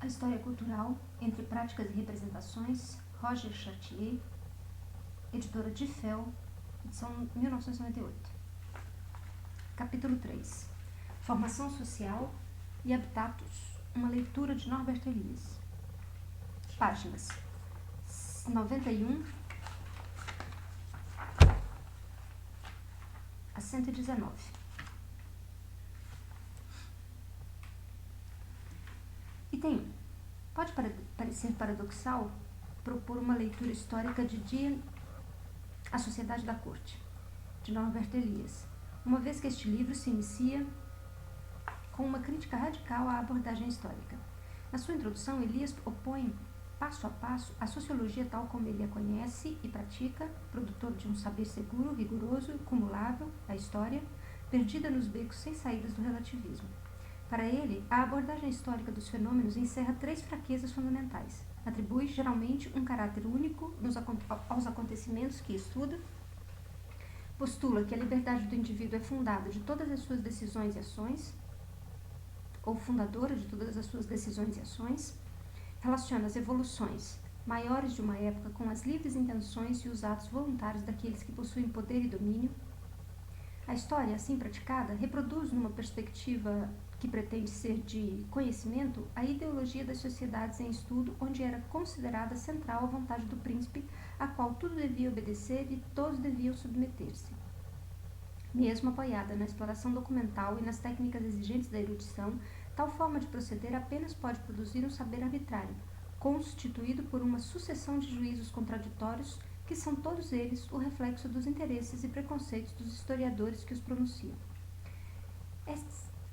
História Cultural, Entre Práticas e Representações, Roger Chartier, editora Diffel, edição 1998. Capítulo 3. Formação Social e Habitatus, uma leitura de Norbert Elias. Páginas 91 a 119. Item 1. Pode parecer paradoxal propor uma leitura histórica de A Sociedade da Corte, de Norbert Elias, uma vez que este livro se inicia com uma crítica radical à abordagem histórica. Na sua introdução, Elias opõe, passo a passo, a sociologia tal como ele a conhece e pratica, produtor de um saber seguro, rigoroso, cumulável, a história, perdida nos becos sem saídas do relativismo. Para ele, a abordagem histórica dos fenômenos encerra 3 fraquezas fundamentais. Atribui, geralmente, um caráter único aos acontecimentos que estuda, postula que a liberdade do indivíduo é fundada de todas as suas decisões e ações, ou fundadora de todas as suas decisões e ações, relaciona as evoluções maiores de uma época com as livres intenções e os atos voluntários daqueles que possuem poder e domínio. A história, assim praticada, reproduz numa perspectiva que pretende ser de conhecimento a ideologia das sociedades em estudo, onde era considerada central a vontade do príncipe, a qual tudo devia obedecer e todos deviam submeter-se. Mesmo apoiada na exploração documental e nas técnicas exigentes da erudição, tal forma de proceder apenas pode produzir um saber arbitrário, constituído por uma sucessão de juízos contraditórios, que são todos eles o reflexo dos interesses e preconceitos dos historiadores que os pronunciam. É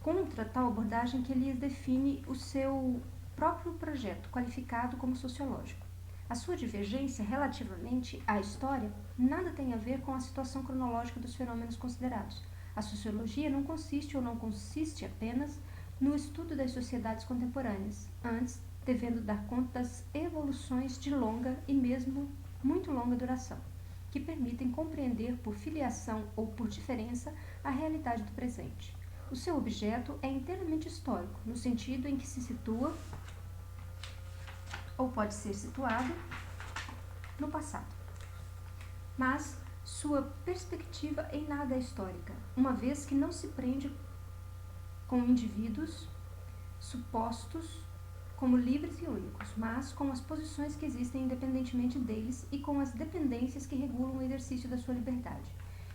contra tal abordagem que Elias define o seu próprio projeto, qualificado como sociológico. A sua divergência relativamente à história nada tem a ver com a situação cronológica dos fenômenos considerados. A sociologia não consiste ou não consiste apenas no estudo das sociedades contemporâneas, antes devendo dar conta das evoluções de longa e mesmo muito longa duração, que permitem compreender por filiação ou por diferença a realidade do presente. O seu objeto é inteiramente histórico, no sentido em que se situa, ou pode ser situado, no passado. Mas sua perspectiva em nada é histórica, uma vez que não se prende com indivíduos supostos como livres e únicos, mas com as posições que existem independentemente deles e com as dependências que regulam o exercício da sua liberdade.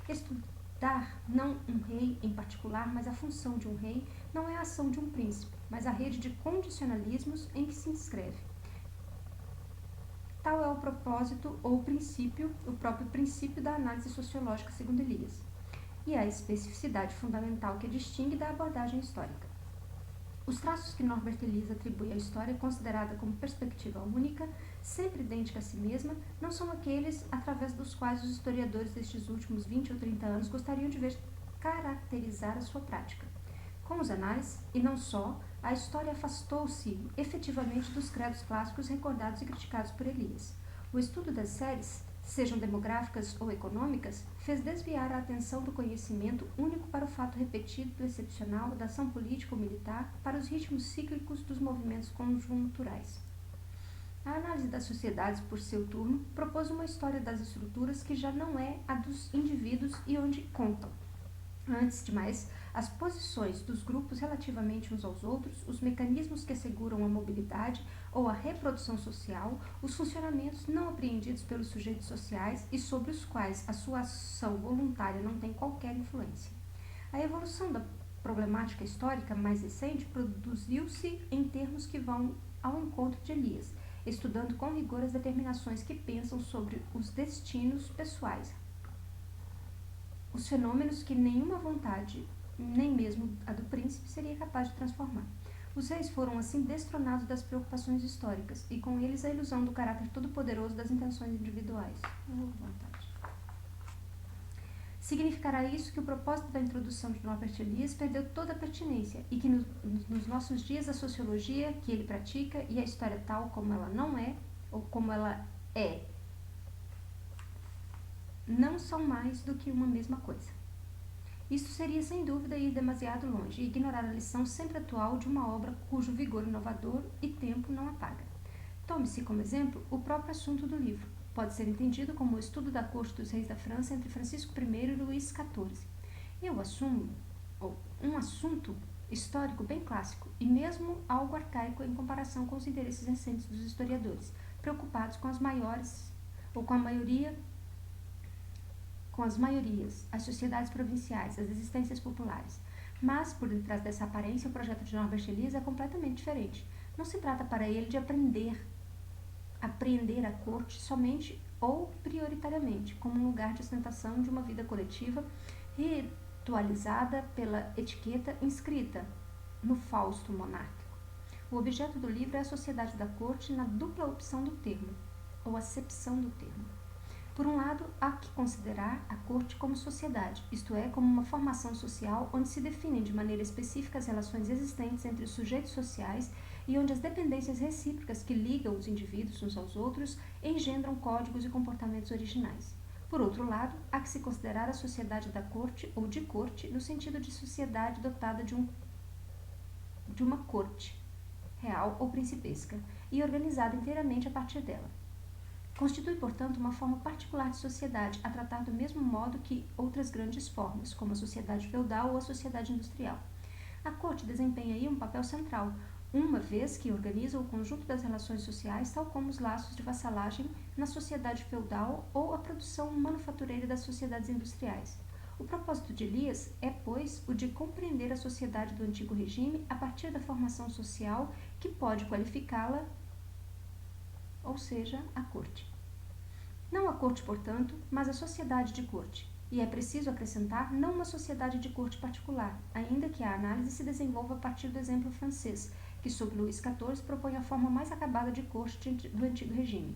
Estudar não um rei em particular, mas a função de um rei, não é a ação de um príncipe, mas a rede de condicionalismos em que se inscreve. Tal é o propósito ou princípio, o próprio princípio da análise sociológica segundo Elias, e a especificidade fundamental que a distingue da abordagem histórica. Os traços que Norbert Elias atribui à história, considerada como perspectiva única, sempre idêntica a si mesma, não são aqueles através dos quais os historiadores destes últimos 20 ou 30 anos gostariam de ver caracterizar a sua prática. Com os análises, e não só, a história afastou-se efetivamente dos credos clássicos recordados e criticados por Elias. O estudo das séries, sejam demográficas ou econômicas, fez desviar a atenção do conhecimento único para o fato repetido do excepcional, da ação política ou militar, para os ritmos cíclicos dos movimentos conjunturais. A análise das sociedades, por seu turno, propôs uma história das estruturas que já não é a dos indivíduos e onde contam, antes de mais, as posições dos grupos relativamente uns aos outros, os mecanismos que asseguram a mobilidade ou a reprodução social, os funcionamentos não apreendidos pelos sujeitos sociais e sobre os quais a sua ação voluntária não tem qualquer influência. A evolução da problemática histórica mais recente produziu-se em termos que vão ao encontro de Elias, estudando com rigor as determinações que pensam sobre os destinos pessoais, os fenômenos que nenhuma vontade, nem mesmo a do príncipe, seria capaz de transformar. Os reis foram assim destronados das preocupações históricas, e com eles a ilusão do caráter todo-poderoso das intenções individuais. Significará isso que o propósito da introdução de Norbert Elias perdeu toda a pertinência, e que nos nossos dias a sociologia que ele pratica e a história tal como ela não é, ou como ela é, não são mais do que uma mesma coisa. Isto seria, sem dúvida, ir demasiado longe e ignorar a lição sempre atual de uma obra cujo vigor inovador e tempo não apaga. Tome-se como exemplo o próprio assunto do livro. Pode ser entendido como o estudo da corte dos reis da França entre Francisco I e Luís XIV. Eu assumo um assunto histórico bem clássico e mesmo algo arcaico em comparação com os interesses recentes dos historiadores, preocupados com as maiores ou com as maiorias, as sociedades provinciais, as existências populares. Mas, por detrás dessa aparência, o projeto de Norbert Elias é completamente diferente. Não se trata para ele de apreender a corte somente ou prioritariamente como um lugar de ostentação de uma vida coletiva ritualizada pela etiqueta inscrita no Fausto monárquico. O objeto do livro é a sociedade da corte na dupla opção do termo, ou acepção do termo. Por um lado, há que considerar a corte como sociedade, isto é, como uma formação social onde se definem de maneira específica as relações existentes entre os sujeitos sociais e onde as dependências recíprocas que ligam os indivíduos uns aos outros engendram códigos e comportamentos originais. Por outro lado, há que se considerar a sociedade da corte ou de corte no sentido de sociedade dotada de uma corte, real ou principesca, e organizada inteiramente a partir dela. Constitui, portanto, uma forma particular de sociedade a tratar do mesmo modo que outras grandes formas, como a sociedade feudal ou a sociedade industrial. A corte desempenha aí um papel central, uma vez que organiza o conjunto das relações sociais, tal como os laços de vassalagem na sociedade feudal ou a produção manufatureira das sociedades industriais. O propósito de Elias é, pois, o de compreender a sociedade do antigo regime a partir da formação social que pode qualificá-la, ou seja, a corte. Não a corte, portanto, mas a sociedade de corte. E é preciso acrescentar não uma sociedade de corte particular, ainda que a análise se desenvolva a partir do exemplo francês, que sob Luís XIV propõe a forma mais acabada de corte do antigo regime.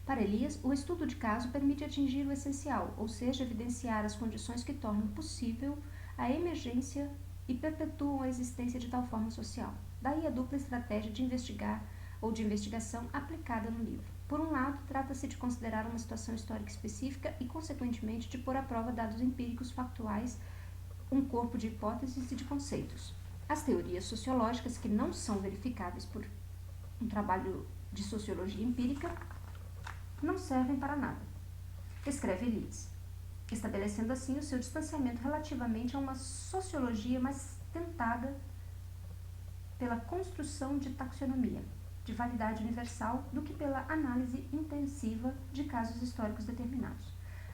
Para Elias, o estudo de caso permite atingir o essencial, ou seja, evidenciar as condições que tornam possível a emergência e perpetuam a existência de tal forma social. Daí a dupla estratégia de investigar ou de investigação aplicada no livro. Por um lado, trata-se de considerar uma situação histórica específica e, consequentemente, de pôr à prova dados empíricos factuais, um corpo de hipóteses e de conceitos. As teorias sociológicas, que não são verificáveis por um trabalho de sociologia empírica, não servem para nada, escreve Elias, estabelecendo assim o seu distanciamento relativamente a uma sociologia mais tentada pela construção de taxonomia, de validade universal, do que pela análise intensiva de casos históricos determinados.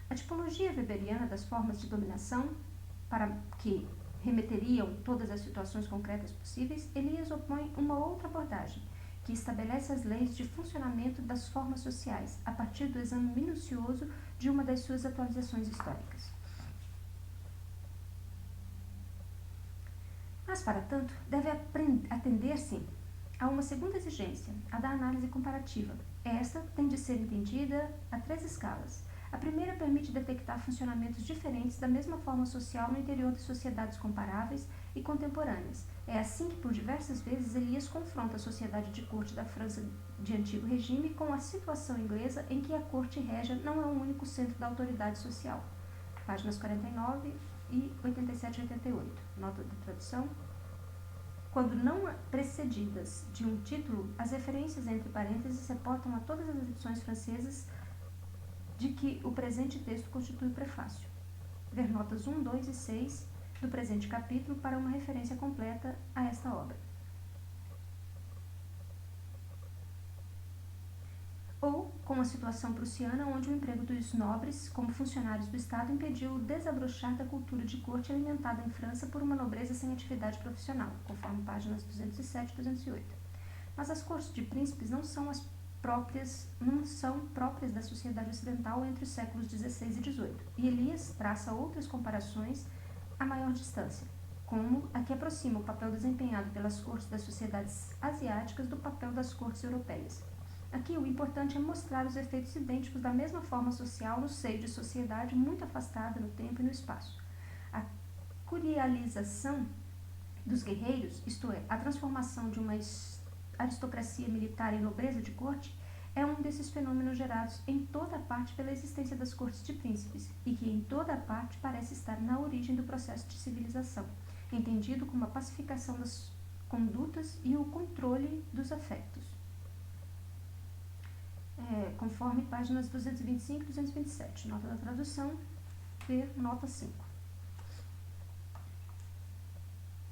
A tipologia weberiana das formas de dominação, para que remeteriam todas as situações concretas possíveis, Elias opõe uma outra abordagem, que estabelece as leis de funcionamento das formas sociais, a partir do exame minucioso de uma das suas atualizações históricas. Mas, para tanto, deve atender-se a uma segunda exigência, a da análise comparativa. Esta tem de ser entendida a 3 escalas. A primeira permite detectar funcionamentos diferentes da mesma forma social no interior de sociedades comparáveis e contemporâneas. É assim que, por diversas vezes, Elias confronta a sociedade de corte da França de antigo regime com a situação inglesa em que a corte régia não é o único centro da autoridade social. Páginas 49 e 87 e 88. Nota de tradução. Quando não precedidas de um título, as referências entre parênteses reportam a todas as edições francesas de que o presente texto constitui o prefácio. Ver notas 1, 2 e 6 do presente capítulo para uma referência completa a esta obra. Ou com a situação prussiana, onde o emprego dos nobres como funcionários do Estado impediu o desabrochar da cultura de corte alimentada em França por uma nobreza sem atividade profissional, conforme páginas 207 e 208. Mas as cortes de príncipes não são próprias da sociedade ocidental entre os séculos XVI e XVIII, e Elias traça outras comparações a maior distância, como a que aproxima o papel desempenhado pelas cortes das sociedades asiáticas do papel das cortes europeias. Aqui o importante é mostrar os efeitos idênticos da mesma forma social no seio de sociedade muito afastada no tempo e no espaço. A curialização dos guerreiros, isto é, a transformação de uma aristocracia militar em nobreza de corte, é um desses fenômenos gerados em toda parte pela existência das cortes de príncipes e que em toda parte parece estar na origem do processo de civilização, entendido como a pacificação das condutas e o controle dos afetos. Conforme páginas 225 e 227, nota da tradução, ver nota 5.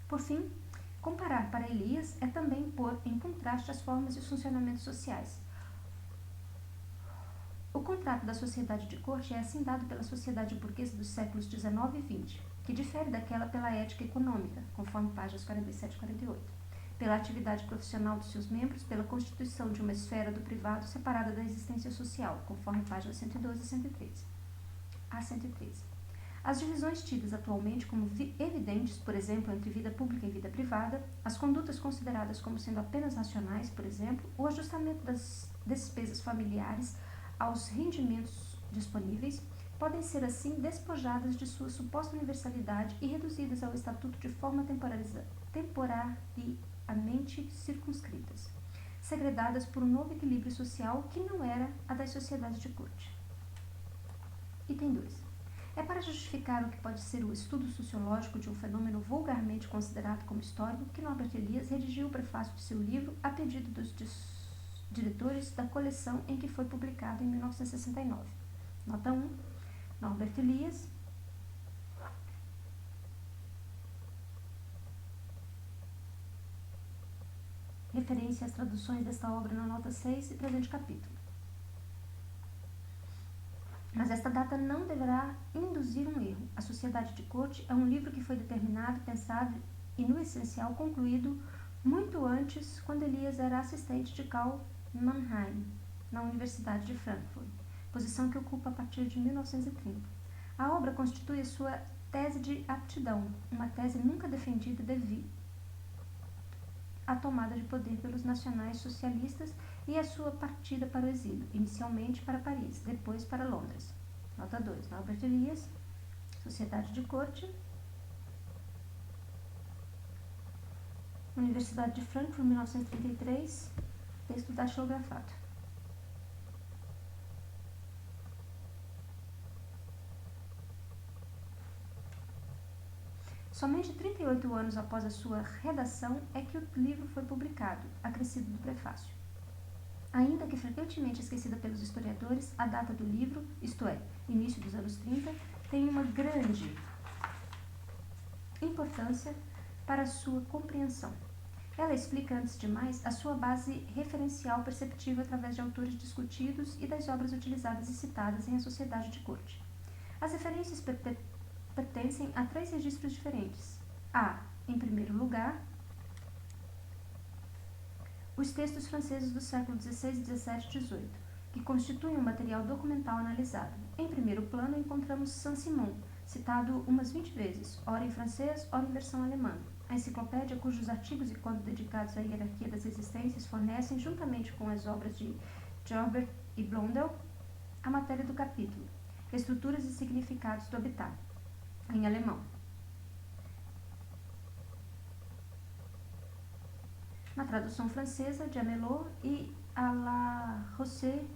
Por fim, comparar para Elias é também pôr em contraste as formas e os funcionamentos sociais. O contrato da sociedade de corte é assim dado pela sociedade burguesa dos séculos XIX e XX, que difere daquela pela ética econômica, conforme páginas 47 e 48, pela atividade profissional dos seus membros, pela constituição de uma esfera do privado separada da existência social, conforme páginas 112 e 113. A 113. As divisões tidas atualmente como evidentes, por exemplo, entre vida pública e vida privada, as condutas consideradas como sendo apenas racionais, por exemplo, o ajustamento das despesas familiares aos rendimentos disponíveis, podem ser assim despojadas de sua suposta universalidade e reduzidas ao estatuto de forma temporariamente circunscritas, segredadas por um novo equilíbrio social que não era a das sociedades de corte. Item 2. É para justificar o que pode ser o estudo sociológico de um fenômeno vulgarmente considerado como histórico que Norbert Elias redigiu o prefácio de seu livro a pedido dos diretores da coleção em que foi publicado em 1969. Nota 1. Norbert Elias. Referência às traduções desta obra na nota 6 e presente capítulo. Mas esta data não deverá induzir um erro. A Sociedade de Corte é um livro que foi determinado, pensado e, no essencial, concluído muito antes, quando Elias era assistente de Karl Mannheim, na Universidade de Frankfurt, posição que ocupa a partir de 1930. A obra constitui a sua tese de aptidão, uma tese nunca defendida devido à tomada de poder pelos nacionais socialistas e a sua partida para o exílio, inicialmente para Paris, depois para Londres. Nota 2. Norbert Elias, Sociedade de Corte, Universidade de Frankfurt, 1933, texto datilografado. Somente 38 anos após a sua redação é que o livro foi publicado, acrescido do prefácio. Ainda que frequentemente esquecida pelos historiadores, a data do livro, isto é, início dos anos 30, tem uma grande importância para a sua compreensão. Ela explica, antes de mais, a sua base referencial perceptível através de autores discutidos e das obras utilizadas e citadas em A Sociedade de Corte. As referências pertencem a 3 registros diferentes. Em primeiro lugar, os textos franceses do século XVI, XVII e XVIII, que constituem um material documental analisado. Em primeiro plano, encontramos Saint-Simon, citado umas 20 vezes, ora em francês, ora em versão alemã. A enciclopédia, cujos artigos e contos dedicados à hierarquia das existências fornecem, juntamente com as obras de Joubert e Blondel, a matéria do capítulo, Estruturas e Significados do Habitat, em alemão. Na tradução francesa de Amelot e à la Rosset,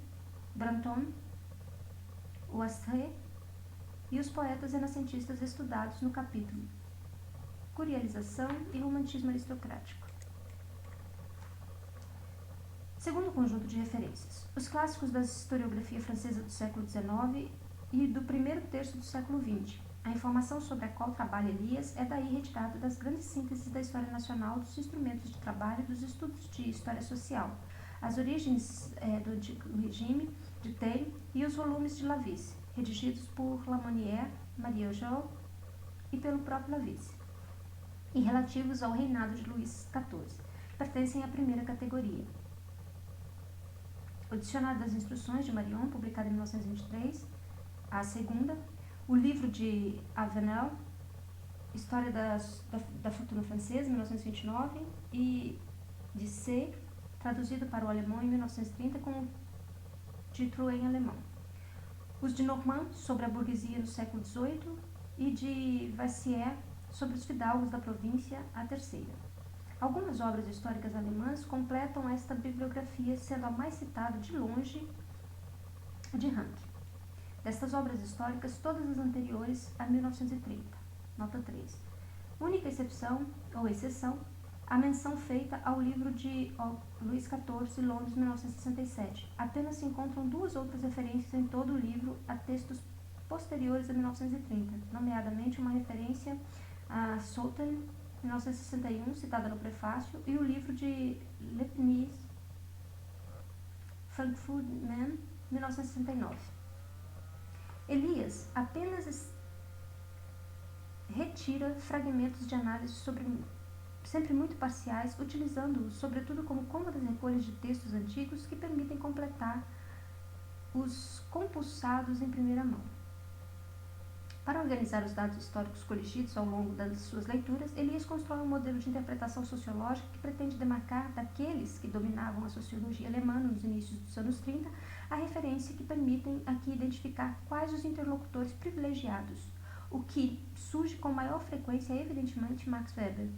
Brantôme, Ouastré e os poetas renascentistas estudados no capítulo Curialização e Romantismo Aristocrático. Segundo conjunto de referências, os clássicos da historiografia francesa do século XIX e do primeiro terço do século XX. A informação sobre a qual trabalha Elias é daí retirada das grandes sínteses da história nacional, dos instrumentos de trabalho e dos estudos de história social, as origens do antigo regime de Taine e os volumes de Lavice, redigidos por Lamonnière, Maria Jo e pelo próprio Lavice, e relativos ao reinado de Luís XIV, pertencem à primeira categoria. O Dicionário das Instruções de Marion, publicado em 1923, a segunda, o livro de Avenel, História da Fortuna Francesa, 1929, e de C, traduzido para o alemão em 1930 com o título em alemão. Os de Normand, sobre a burguesia no século XVIII, e de Vassier, sobre os fidalgos da província, a terceira. Algumas obras históricas alemãs completam esta bibliografia, sendo a mais citada de longe de Ranke. Destas obras históricas, todas as anteriores a 1930. Nota 3. Única exceção, a menção feita ao livro de Luís XIV, Londres, 1967. Apenas se encontram 2 outras referências em todo o livro a textos posteriores a 1930, nomeadamente uma referência a Southen, 1961, citada no prefácio, e o livro de Leibniz, Frankfurt Mann, 1969. Elias apenas retira fragmentos de análise sempre muito parciais, utilizando-os sobretudo como cômodas recolhas de textos antigos que permitem completar os compulsados em primeira mão. Para organizar os dados históricos coligidos ao longo das suas leituras, Elias constrói um modelo de interpretação sociológica que pretende demarcar daqueles que dominavam a sociologia alemã nos inícios dos anos 30 a referência que permitem aqui identificar quais os interlocutores privilegiados. O que surge com maior frequência é evidentemente Max Weber.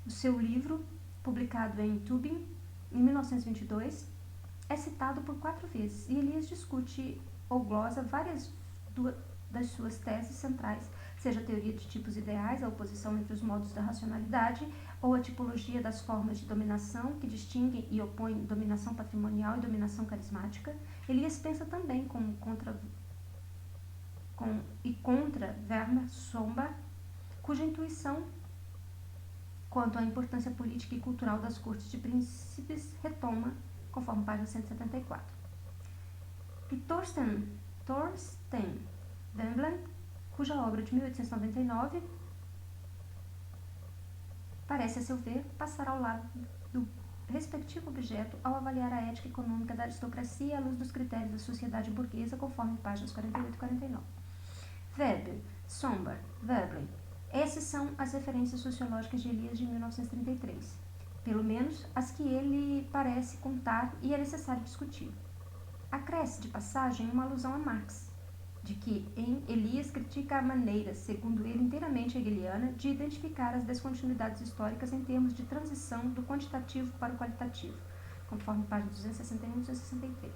O seu livro, publicado em Tübingen, em 1922, é citado por 4 vezes e Elias discute ou glosa várias das suas teses centrais, seja a teoria de tipos ideais, a oposição entre os modos da racionalidade, ou a tipologia das formas de dominação que distinguem e opõem dominação patrimonial e dominação carismática. Elias pensa também contra Werner Sombart, cuja intuição quanto à importância política e cultural das cortes de príncipes retoma, conforme página 174. E Thorsten Veblen, cuja obra de 1899 parece, a seu ver, passar ao lado do respectivo objeto ao avaliar a ética econômica da aristocracia à luz dos critérios da sociedade burguesa, conforme páginas 48 e 49. Weber, Sombart, Veblen. Essas são as referências sociológicas de Elias de 1933, pelo menos as que ele parece contar e é necessário discutir. Acresce de passagem uma alusão a Marx, de que em Elias critica a maneira, segundo ele inteiramente hegeliana, de identificar as descontinuidades históricas em termos de transição do quantitativo para o qualitativo, conforme páginas 261 e 263.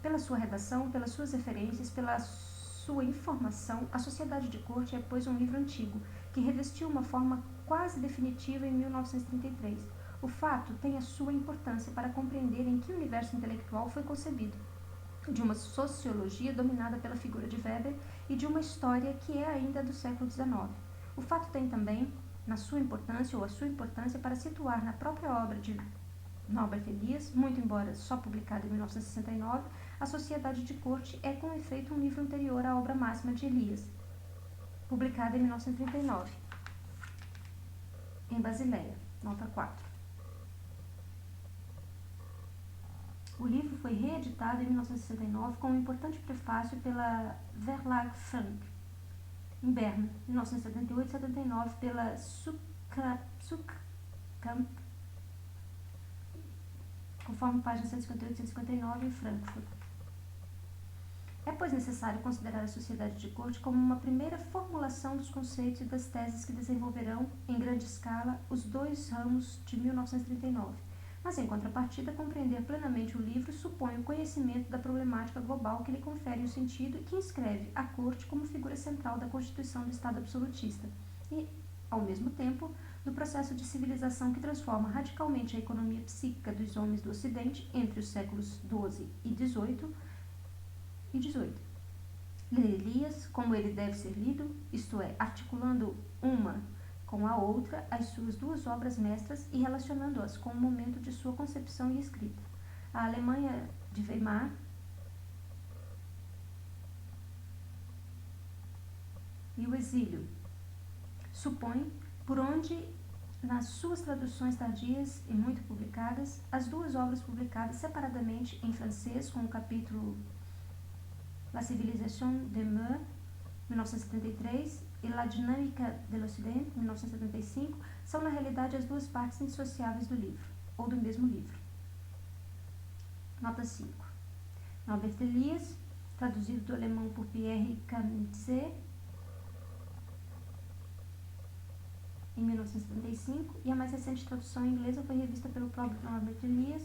Pela sua redação, pelas suas referências, pela sua informação, A Sociedade de Corte é, pois, um livro antigo, que revestiu uma forma quase definitiva em 1933. O fato tem a sua importância para compreender em que universo intelectual foi concebido, de uma sociologia dominada pela figura de Weber e de uma história que é ainda do século XIX. O fato tem também a sua importância para situar na própria obra de Norbert Elias, muito embora só publicada em 1969, A Sociedade de Corte é com efeito um livro anterior à obra máxima de Elias, publicada em 1939, em Basileia, nota 4. O livro foi reeditado em 1969 com um importante prefácio pela Verlag Frank, em Berna, 1978 e 79 pela Suckamp, conforme páginas 158 e 159 em Frankfurt. É, pois, necessário considerar a sociedade de corte como uma primeira formulação dos conceitos e das teses que desenvolverão, em grande escala, os 2 ramos de 1939. Mas, em contrapartida, compreender plenamente o livro supõe o conhecimento da problemática global que lhe confere um sentido e que inscreve a corte como figura central da constituição do Estado absolutista e, ao mesmo tempo, do processo de civilização que transforma radicalmente a economia psíquica dos homens do Ocidente entre os séculos XII e XVIII. Ler Elias como ele deve ser lido, isto é, articulando uma com a outra as suas 2 obras mestras e relacionando-as com o momento de sua concepção e escrita. A Alemanha de Weimar e o exílio supõe, por onde, nas suas traduções tardias e muito publicadas, as 2 obras publicadas separadamente em francês com o capítulo La Civilisation des Mœurs, 1973, e La Dynamique de l'Occident, 1975, são na realidade as 2 partes indissociáveis do livro, ou do mesmo livro. Nota 5. Norbert Elias, traduzido do alemão por Pierre Kamitze, em 1975, e a mais recente tradução inglesa foi revista pelo próprio Norbert Elias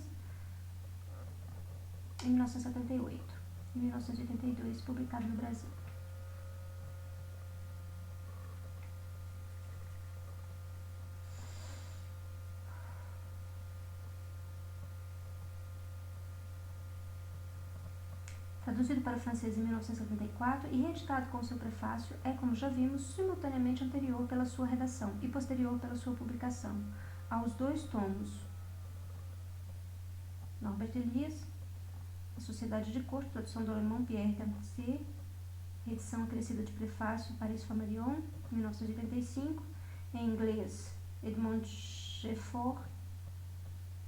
em 1978. Em 1982, publicado no Brasil. Traduzido para o francês em 1974 e reeditado com seu prefácio, é, como já vimos, simultaneamente anterior pela sua redação e posterior pela sua publicação aos 2 tomos Norbert Elias, A Sociedade de Corte, tradução do alemão Pierre Tertier, reedição acrescida de prefácio Paris Flammarion, 1985, em inglês Edmond Geoffroy,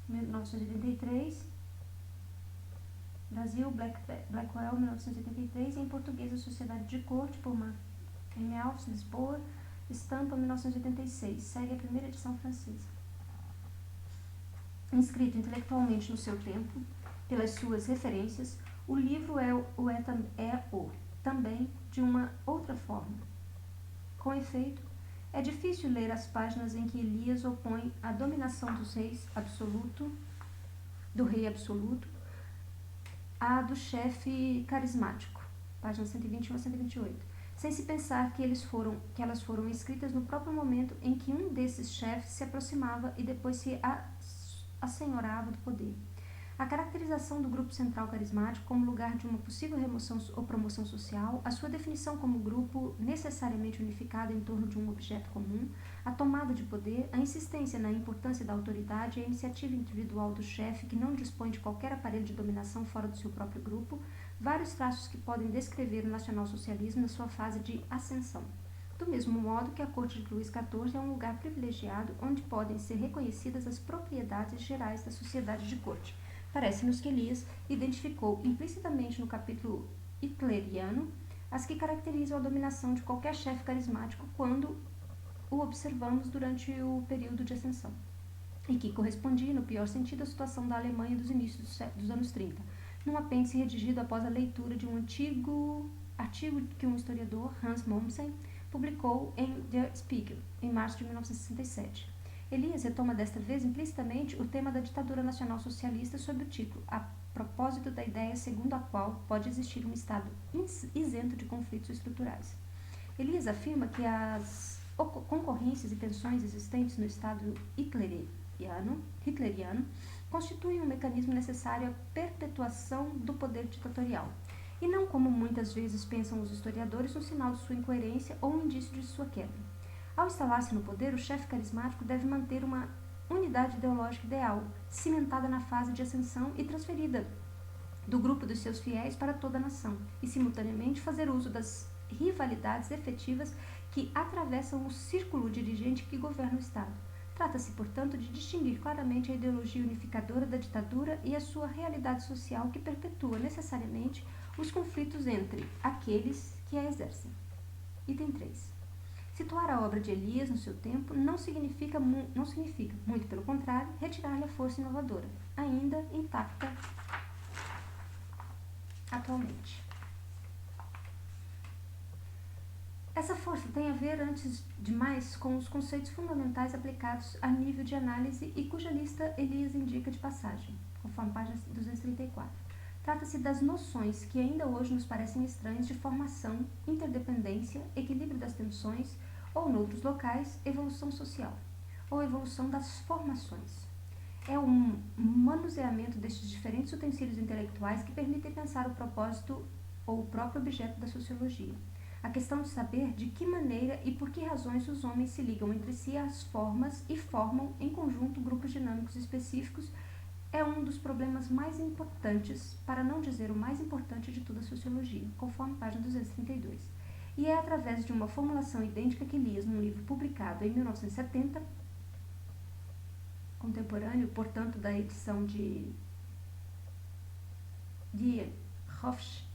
1983, Brasil, Blackwell, 1983, e em português A Sociedade de Corte, por M. Alves, Lisboa, estampa, 1986, segue a primeira edição francesa. Inscrito intelectualmente no seu tempo, pelas suas referências, o livro é também de uma outra forma. Com efeito, é difícil ler as páginas em que Elias opõe a dominação do rei absoluto, à do chefe carismático, páginas 121 a 128, sem se pensar que elas foram escritas no próprio momento em que um desses chefes se aproximava e depois se assenhorava do poder. A caracterização do grupo central carismático como lugar de uma possível remoção ou promoção social, a sua definição como grupo necessariamente unificado em torno de um objeto comum, a tomada de poder, a insistência na importância da autoridade e a iniciativa individual do chefe que não dispõe de qualquer aparelho de dominação fora do seu próprio grupo, vários traços que podem descrever o nacionalsocialismo na sua fase de ascensão. Do mesmo modo que a corte de Luís XIV é um lugar privilegiado onde podem ser reconhecidas as propriedades gerais da sociedade de corte. Parece-nos que Elias identificou implicitamente no capítulo hitleriano as que caracterizam a dominação de qualquer chefe carismático quando o observamos durante o período de ascensão, e que correspondia, no pior sentido, à situação da Alemanha dos inícios dos anos 30, num apêndice redigido após a leitura de um antigo artigo que um historiador, Hans Mommsen, publicou em Der Spiegel, em março de 1967. Elias retoma desta vez implicitamente o tema da ditadura nacional socialista sob o título A propósito da ideia segundo a qual pode existir um Estado isento de conflitos estruturais. Elias afirma que as concorrências e tensões existentes no Estado hitleriano constituem um mecanismo necessário à perpetuação do poder ditatorial, e não, como muitas vezes pensam os historiadores, um sinal de sua incoerência ou um indício de sua quebra. Ao instalar-se no poder, o chefe carismático deve manter uma unidade ideológica ideal, cimentada na fase de ascensão e transferida do grupo dos seus fiéis para toda a nação, e simultaneamente fazer uso das rivalidades efetivas que atravessam o círculo dirigente que governa o Estado. Trata-se, portanto, de distinguir claramente a ideologia unificadora da ditadura e a sua realidade social que perpetua necessariamente os conflitos entre aqueles que a exercem. Item 3. Situar a obra de Elias no seu tempo não significa, muito pelo contrário, retirar-lhe a força inovadora, ainda intacta atualmente. Essa força tem a ver, antes de mais, com os conceitos fundamentais aplicados a nível de análise e cuja lista Elias indica de passagem, conforme página 234. Trata-se das noções que ainda hoje nos parecem estranhas de formação, interdependência, equilíbrio das tensões, ou, noutros locais, evolução social, ou evolução das formações. É um manuseamento destes diferentes utensílios intelectuais que permitem pensar o propósito ou o próprio objeto da sociologia. A questão de saber de que maneira e por que razões os homens se ligam entre si às formas e formam, em conjunto, grupos dinâmicos específicos é um dos problemas mais importantes, para não dizer o mais importante de toda a sociologia, conforme página 232. E é através de uma formulação idêntica que Elias, num livro publicado em 1970, contemporâneo, portanto, da edição de Hofsch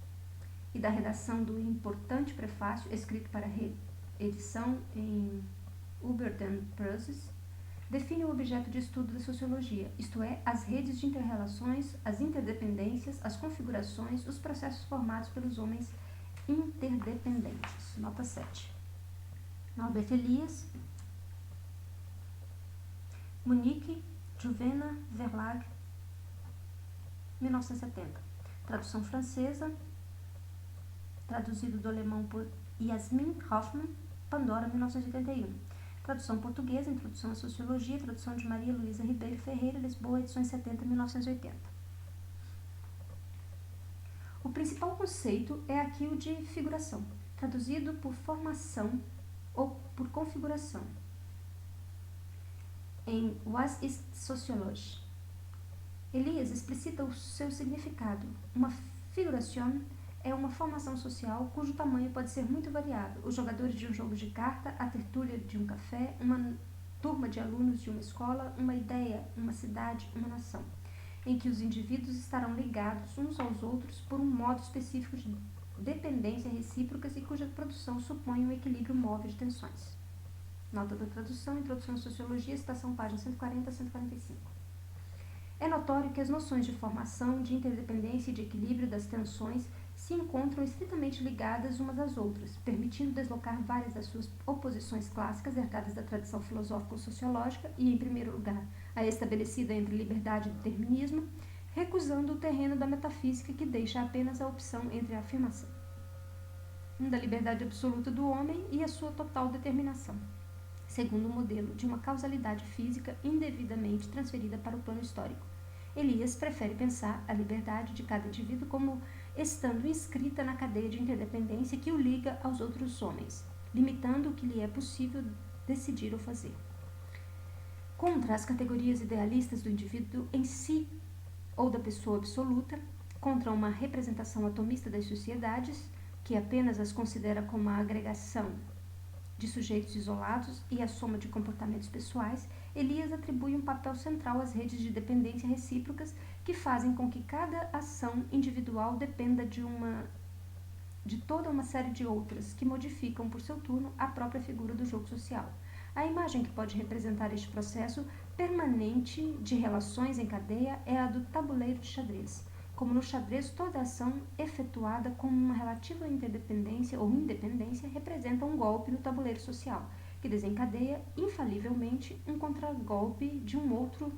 e da redação do importante prefácio escrito para reedição em Über den Prozess, define o objeto de estudo da sociologia, isto é, as redes de interrelações, as interdependências, as configurações, os processos formados pelos homens interdependentes. Nota 7. Norbert Elias, Monique Juvena Verlag, 1970. Tradução francesa, traduzido do alemão por Yasmin Hoffmann, Pandora, 1981. Tradução portuguesa, Introdução à Sociologia, tradução de Maria Luísa Ribeiro Ferreira, Lisboa, edições 70, 1980. O principal conceito é aqui o de figuração, traduzido por formação ou por configuração, em Was ist Soziologie. Elias explicita o seu significado. Uma figuração é uma formação social cujo tamanho pode ser muito variável. Os jogadores de um jogo de carta, a tertúlia de um café, uma turma de alunos de uma escola, uma ideia, uma cidade, uma nação, em que os indivíduos estarão ligados uns aos outros por um modo específico de dependência recíprocas e cuja produção supõe um equilíbrio móvel de tensões. Nota da tradução, Introdução à Sociologia, citação páginas 140 a 145. É notório que as noções de formação, de interdependência e de equilíbrio das tensões se encontram estritamente ligadas umas às outras, permitindo deslocar várias das suas oposições clássicas herdadas da tradição filosófico-sociológica e, em primeiro lugar, a estabelecida entre liberdade e determinismo, recusando o terreno da metafísica que deixa apenas a opção entre a afirmação da liberdade absoluta do homem e a sua total determinação, segundo o modelo de uma causalidade física indevidamente transferida para o plano histórico. Elias prefere pensar a liberdade de cada indivíduo como estando inscrita na cadeia de interdependência que o liga aos outros homens, limitando o que lhe é possível decidir ou fazer. Contra as categorias idealistas do indivíduo em si ou da pessoa absoluta, contra uma representação atomista das sociedades, que apenas as considera como a agregação de sujeitos isolados e a soma de comportamentos pessoais, Elias atribui um papel central às redes de dependência recíprocas que fazem com que cada ação individual dependa de toda uma série de outras que modificam, por seu turno, a própria figura do jogo social. A imagem que pode representar este processo permanente de relações em cadeia é a do tabuleiro de xadrez. Como no xadrez, toda ação efetuada com uma relativa interdependência ou independência representa um golpe no tabuleiro social, que desencadeia infalivelmente um contragolpe de um outro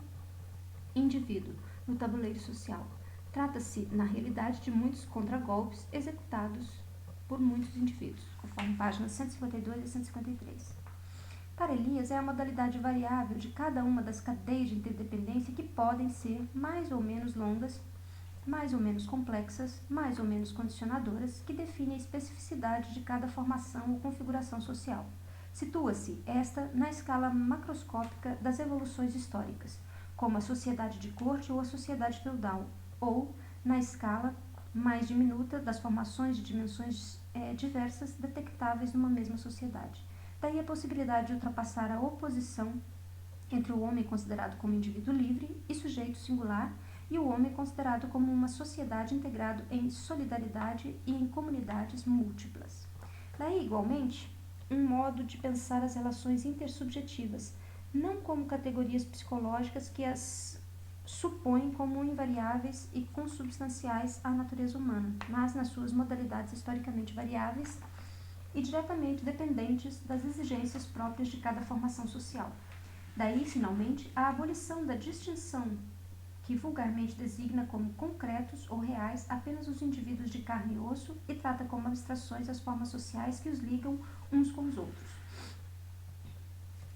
indivíduo no tabuleiro social. Trata-se, na realidade, de muitos contragolpes executados por muitos indivíduos, conforme páginas 152 e 153. Para Elias, é a modalidade variável de cada uma das cadeias de interdependência que podem ser mais ou menos longas, mais ou menos complexas, mais ou menos condicionadoras, que define a especificidade de cada formação ou configuração social. Situa-se esta na escala macroscópica das evoluções históricas, como a sociedade de corte ou a sociedade feudal, ou na escala mais diminuta das formações de dimensões diversas detectáveis numa mesma sociedade. Daí a possibilidade de ultrapassar a oposição entre o homem considerado como indivíduo livre e sujeito singular e o homem considerado como uma sociedade integrado em solidariedade e em comunidades múltiplas. Daí, igualmente, um modo de pensar as relações intersubjetivas, não como categorias psicológicas que as supõem como invariáveis e consubstanciais à natureza humana, mas nas suas modalidades historicamente variáveis e diretamente dependentes das exigências próprias de cada formação social. Daí, finalmente, a abolição da distinção que vulgarmente designa como concretos ou reais apenas os indivíduos de carne e osso e trata como abstrações as formas sociais que os ligam uns com os outros.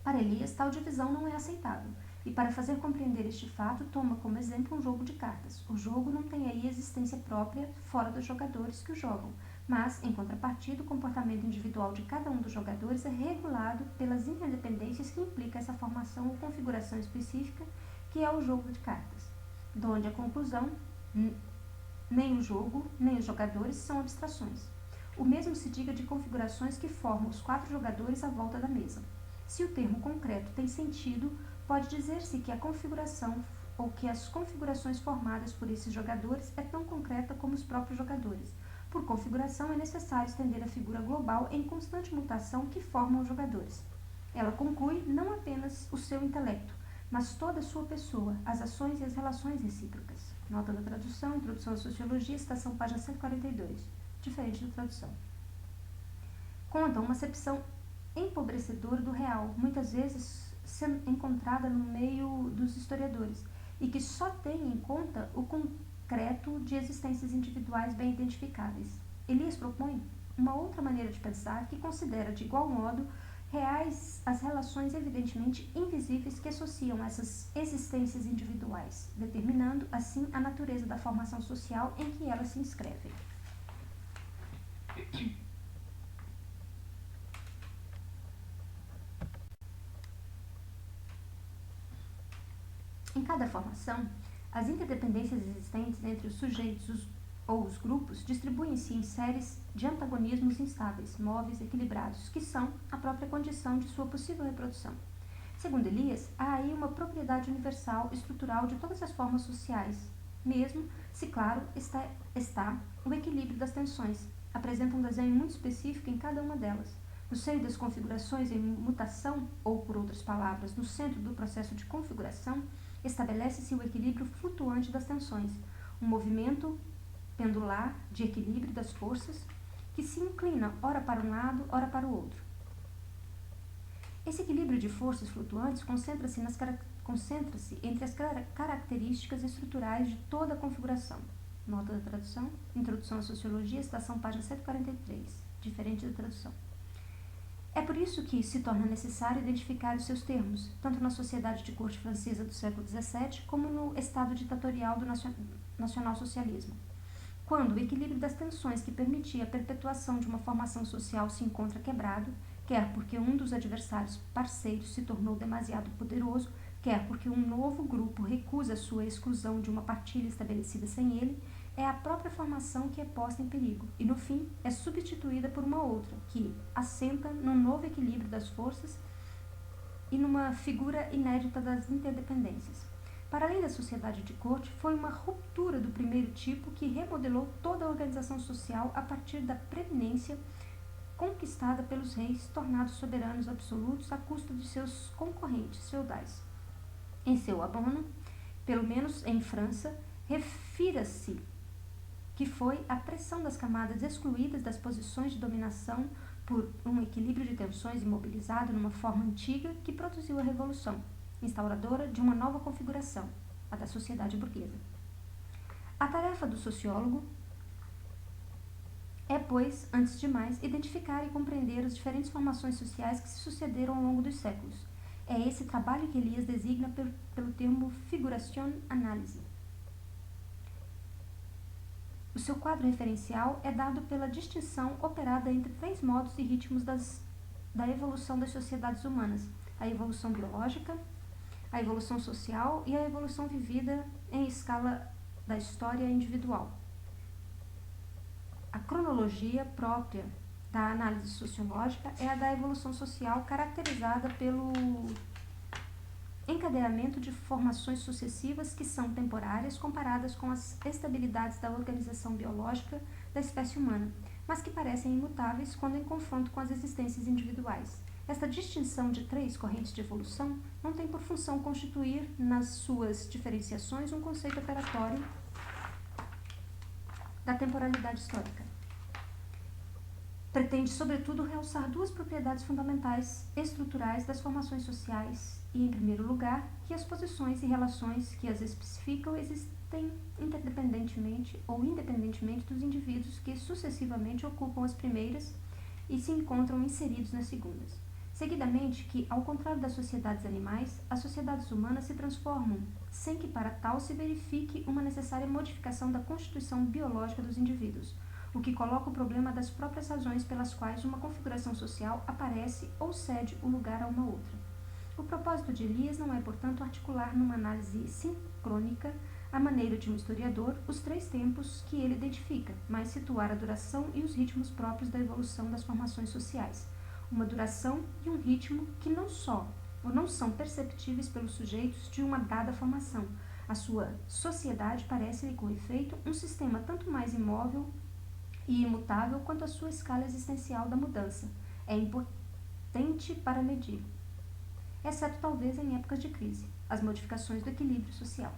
Para Elias, tal divisão não é aceitável, e para fazer compreender este fato, toma como exemplo um jogo de cartas. O jogo não tem aí existência própria fora dos jogadores que o jogam, mas, em contrapartida, o comportamento individual de cada um dos jogadores é regulado pelas interdependências que implica essa formação ou configuração específica que é o jogo de cartas, donde a conclusão, nem o jogo, nem os jogadores são abstrações. O mesmo se diga de configurações que formam os 4 jogadores à volta da mesa. Se o termo concreto tem sentido, pode dizer-se que a configuração ou que as configurações formadas por esses jogadores é tão concreta como os próprios jogadores. Por configuração, é necessário estender a figura global em constante mutação que formam os jogadores. Ela conclui não apenas o seu intelecto, mas toda a sua pessoa, as ações e as relações recíprocas. Nota da tradução, Introdução à Sociologia, citação página 142, diferente da tradução. Conta uma acepção empobrecedora do real, muitas vezes sendo encontrada no meio dos historiadores e que só tem em conta o concreto de existências individuais bem identificáveis. Elias propõe uma outra maneira de pensar que considera de igual modo reais as relações evidentemente invisíveis que associam essas existências individuais, determinando assim a natureza da formação social em que elas se inscrevem. Em cada formação, as interdependências existentes entre os sujeitos ou os grupos distribuem-se em séries de antagonismos instáveis, móveis, equilibrados, que são a própria condição de sua possível reprodução. Segundo Elias, há aí uma propriedade universal estrutural de todas as formas sociais, mesmo se, claro, está o equilíbrio das tensões, apresenta um desenho muito específico em cada uma delas. No seio das configurações em mutação, ou, por outras palavras, no centro do processo de configuração, estabelece-se o equilíbrio flutuante das tensões, um movimento pendular de equilíbrio das forças que se inclina ora para um lado, ora para o outro. Esse equilíbrio de forças flutuantes concentra-se entre as características estruturais de toda a configuração. Nota da tradução, Introdução à Sociologia, citação página 143, diferente da tradução. É por isso que se torna necessário identificar os seus termos, tanto na sociedade de corte francesa do século XVII, como no estado ditatorial do nacionalsocialismo. Quando o equilíbrio das tensões que permitia a perpetuação de uma formação social se encontra quebrado, quer porque um dos adversários parceiros se tornou demasiado poderoso, quer porque um novo grupo recusa sua exclusão de uma partilha estabelecida sem ele, é a própria formação que é posta em perigo e, no fim, é substituída por uma outra, que assenta num novo equilíbrio das forças e numa figura inédita das interdependências. Para além da sociedade de corte, foi uma ruptura do primeiro tipo que remodelou toda a organização social a partir da preeminência conquistada pelos reis, tornados soberanos absolutos à custa de seus concorrentes feudais. Em seu abono, pelo menos em França, refira-se que foi a pressão das camadas excluídas das posições de dominação por um equilíbrio de tensões imobilizado numa forma antiga que produziu a revolução, instauradora de uma nova configuração, a da sociedade burguesa. A tarefa do sociólogo é, pois, antes de mais, identificar e compreender as diferentes formações sociais que se sucederam ao longo dos séculos. É esse trabalho que Elias designa pelo termo figuration analyse. O seu quadro referencial é dado pela distinção operada entre três modos e ritmos da evolução das sociedades humanas: a evolução biológica, a evolução social e a evolução vivida em escala da história individual. A cronologia própria da análise sociológica é a da evolução social, caracterizada pelo encadeamento de formações sucessivas que são temporárias comparadas com as estabilidades da organização biológica da espécie humana, mas que parecem imutáveis quando em confronto com as existências individuais. Esta distinção de três correntes de evolução não tem por função constituir, nas suas diferenciações, um conceito operatório da temporalidade histórica. Pretende, sobretudo, realçar duas propriedades fundamentais estruturais das formações sociais e, em primeiro lugar, que as posições e relações que as especificam existem interdependentemente ou independentemente dos indivíduos que sucessivamente ocupam as primeiras e se encontram inseridos nas segundas. Seguidamente, que, ao contrário das sociedades animais, as sociedades humanas se transformam, sem que para tal se verifique uma necessária modificação da constituição biológica dos indivíduos, o que coloca o problema das próprias razões pelas quais uma configuração social aparece ou cede o lugar a uma outra. O propósito de Elias não é, portanto, articular numa análise sincrônica, à maneira de um historiador, os três tempos que ele identifica, mas situar a duração e os ritmos próprios da evolução das formações sociais. Uma duração e um ritmo que não são perceptíveis pelos sujeitos de uma dada formação. A sua sociedade parece-lhe, com efeito, um sistema tanto mais imóvel e imutável quanto a sua escala existencial da mudança. É impotente para medir, exceto talvez em épocas de crise, as modificações do equilíbrio social.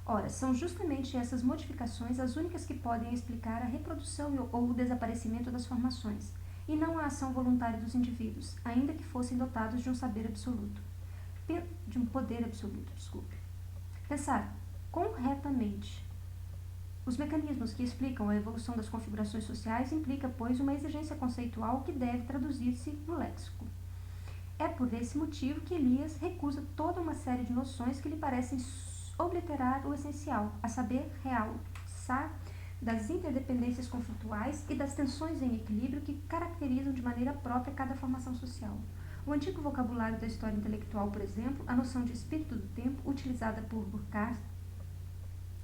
Ora, são justamente essas modificações as únicas que podem explicar a reprodução ou o desaparecimento das formações, e não a ação voluntária dos indivíduos, ainda que fossem dotados de um saber absoluto. poder absoluto, Pensar corretamente os mecanismos que explicam a evolução das configurações sociais implica, pois, uma exigência conceitual que deve traduzir-se no léxico. É por esse motivo que Elias recusa toda uma série de noções que lhe parecem obliterar o essencial, a saber, realçar das interdependências conflituais e das tensões em equilíbrio que caracterizam de maneira própria cada formação social. O antigo vocabulário da história intelectual, por exemplo, a noção de espírito do tempo, utilizada por Burckhardt,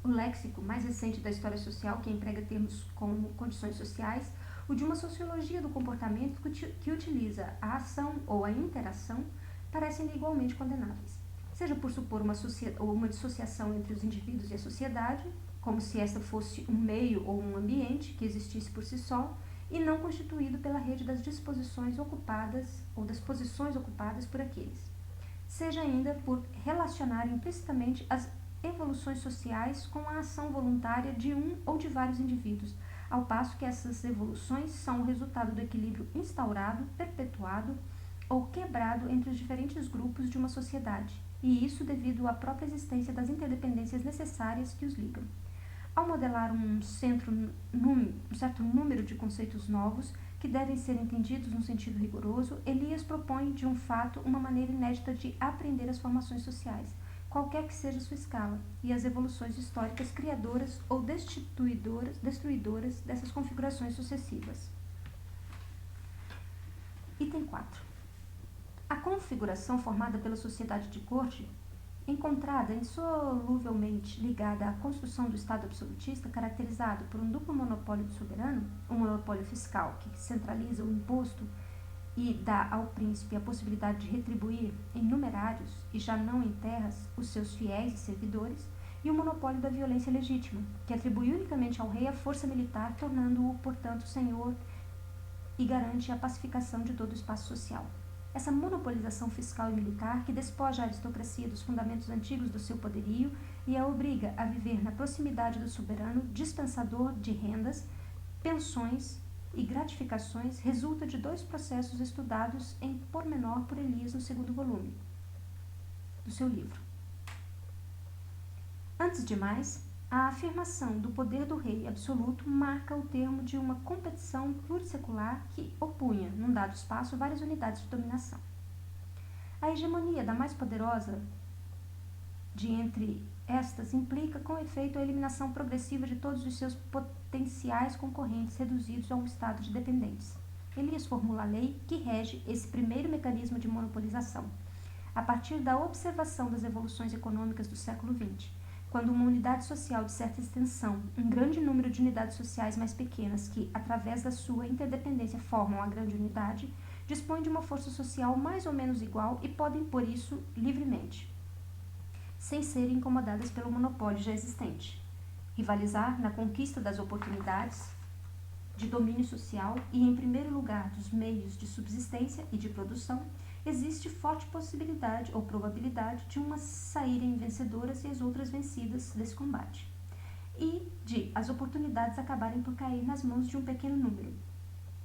o léxico mais recente da história social, que emprega termos como condições sociais, o de uma sociologia do comportamento que utiliza a ação ou a interação, parecem igualmente condenáveis. Seja por supor uma dissociação entre os indivíduos e a sociedade, como se esta fosse um meio ou um ambiente que existisse por si só, e não constituído pela rede das disposições ocupadas ou das posições ocupadas por aqueles. Seja ainda por relacionar implicitamente as evoluções sociais com a ação voluntária de um ou de vários indivíduos, ao passo que essas evoluções são o resultado do equilíbrio instaurado, perpetuado ou quebrado entre os diferentes grupos de uma sociedade, e isso devido à própria existência das interdependências necessárias que os ligam. Ao modelar um certo número de conceitos novos, que devem ser entendidos num sentido rigoroso, Elias propõe, de um fato, uma maneira inédita de apreender as formações sociais, qualquer que seja sua escala, e as evoluções históricas criadoras ou destruidoras dessas configurações sucessivas. Item 4. A configuração formada pela sociedade de corte, encontrada insoluvelmente ligada à construção do Estado absolutista, caracterizado por um duplo monopólio do soberano, um monopólio fiscal que centraliza o imposto e dá ao príncipe a possibilidade de retribuir em numerários e já não em terras os seus fiéis e servidores, e o monopólio da violência legítima, que atribui unicamente ao rei a força militar, tornando-o, portanto, senhor e garante a pacificação de todo o espaço social. Essa monopolização fiscal e militar, que despoja a aristocracia dos fundamentos antigos do seu poderio e a obriga a viver na proximidade do soberano, dispensador de rendas, pensões e gratificações, resulta de dois processos estudados em pormenor por Elias no segundo volume do seu livro. Antes de mais, a afirmação do poder do rei absoluto marca o termo de uma competição plurissecular que opunha, num dado espaço, várias unidades de dominação. A hegemonia da mais poderosa de entre estas implica, com efeito, a eliminação progressiva de todos os seus potenciais concorrentes reduzidos a um estado de dependência. Elias formula a lei que rege esse primeiro mecanismo de monopolização, a partir da observação das evoluções econômicas do século XX. Quando uma unidade social de certa extensão, um grande número de unidades sociais mais pequenas que, através da sua interdependência, formam a grande unidade, dispõem de uma força social mais ou menos igual e podem, por isso, livremente, sem serem incomodadas pelo monopólio já existente, rivalizar na conquista das oportunidades de domínio social e, em primeiro lugar, dos meios de subsistência e de produção, existe forte possibilidade ou probabilidade de umas saírem vencedoras e as outras vencidas desse combate, e de as oportunidades acabarem por cair nas mãos de um pequeno número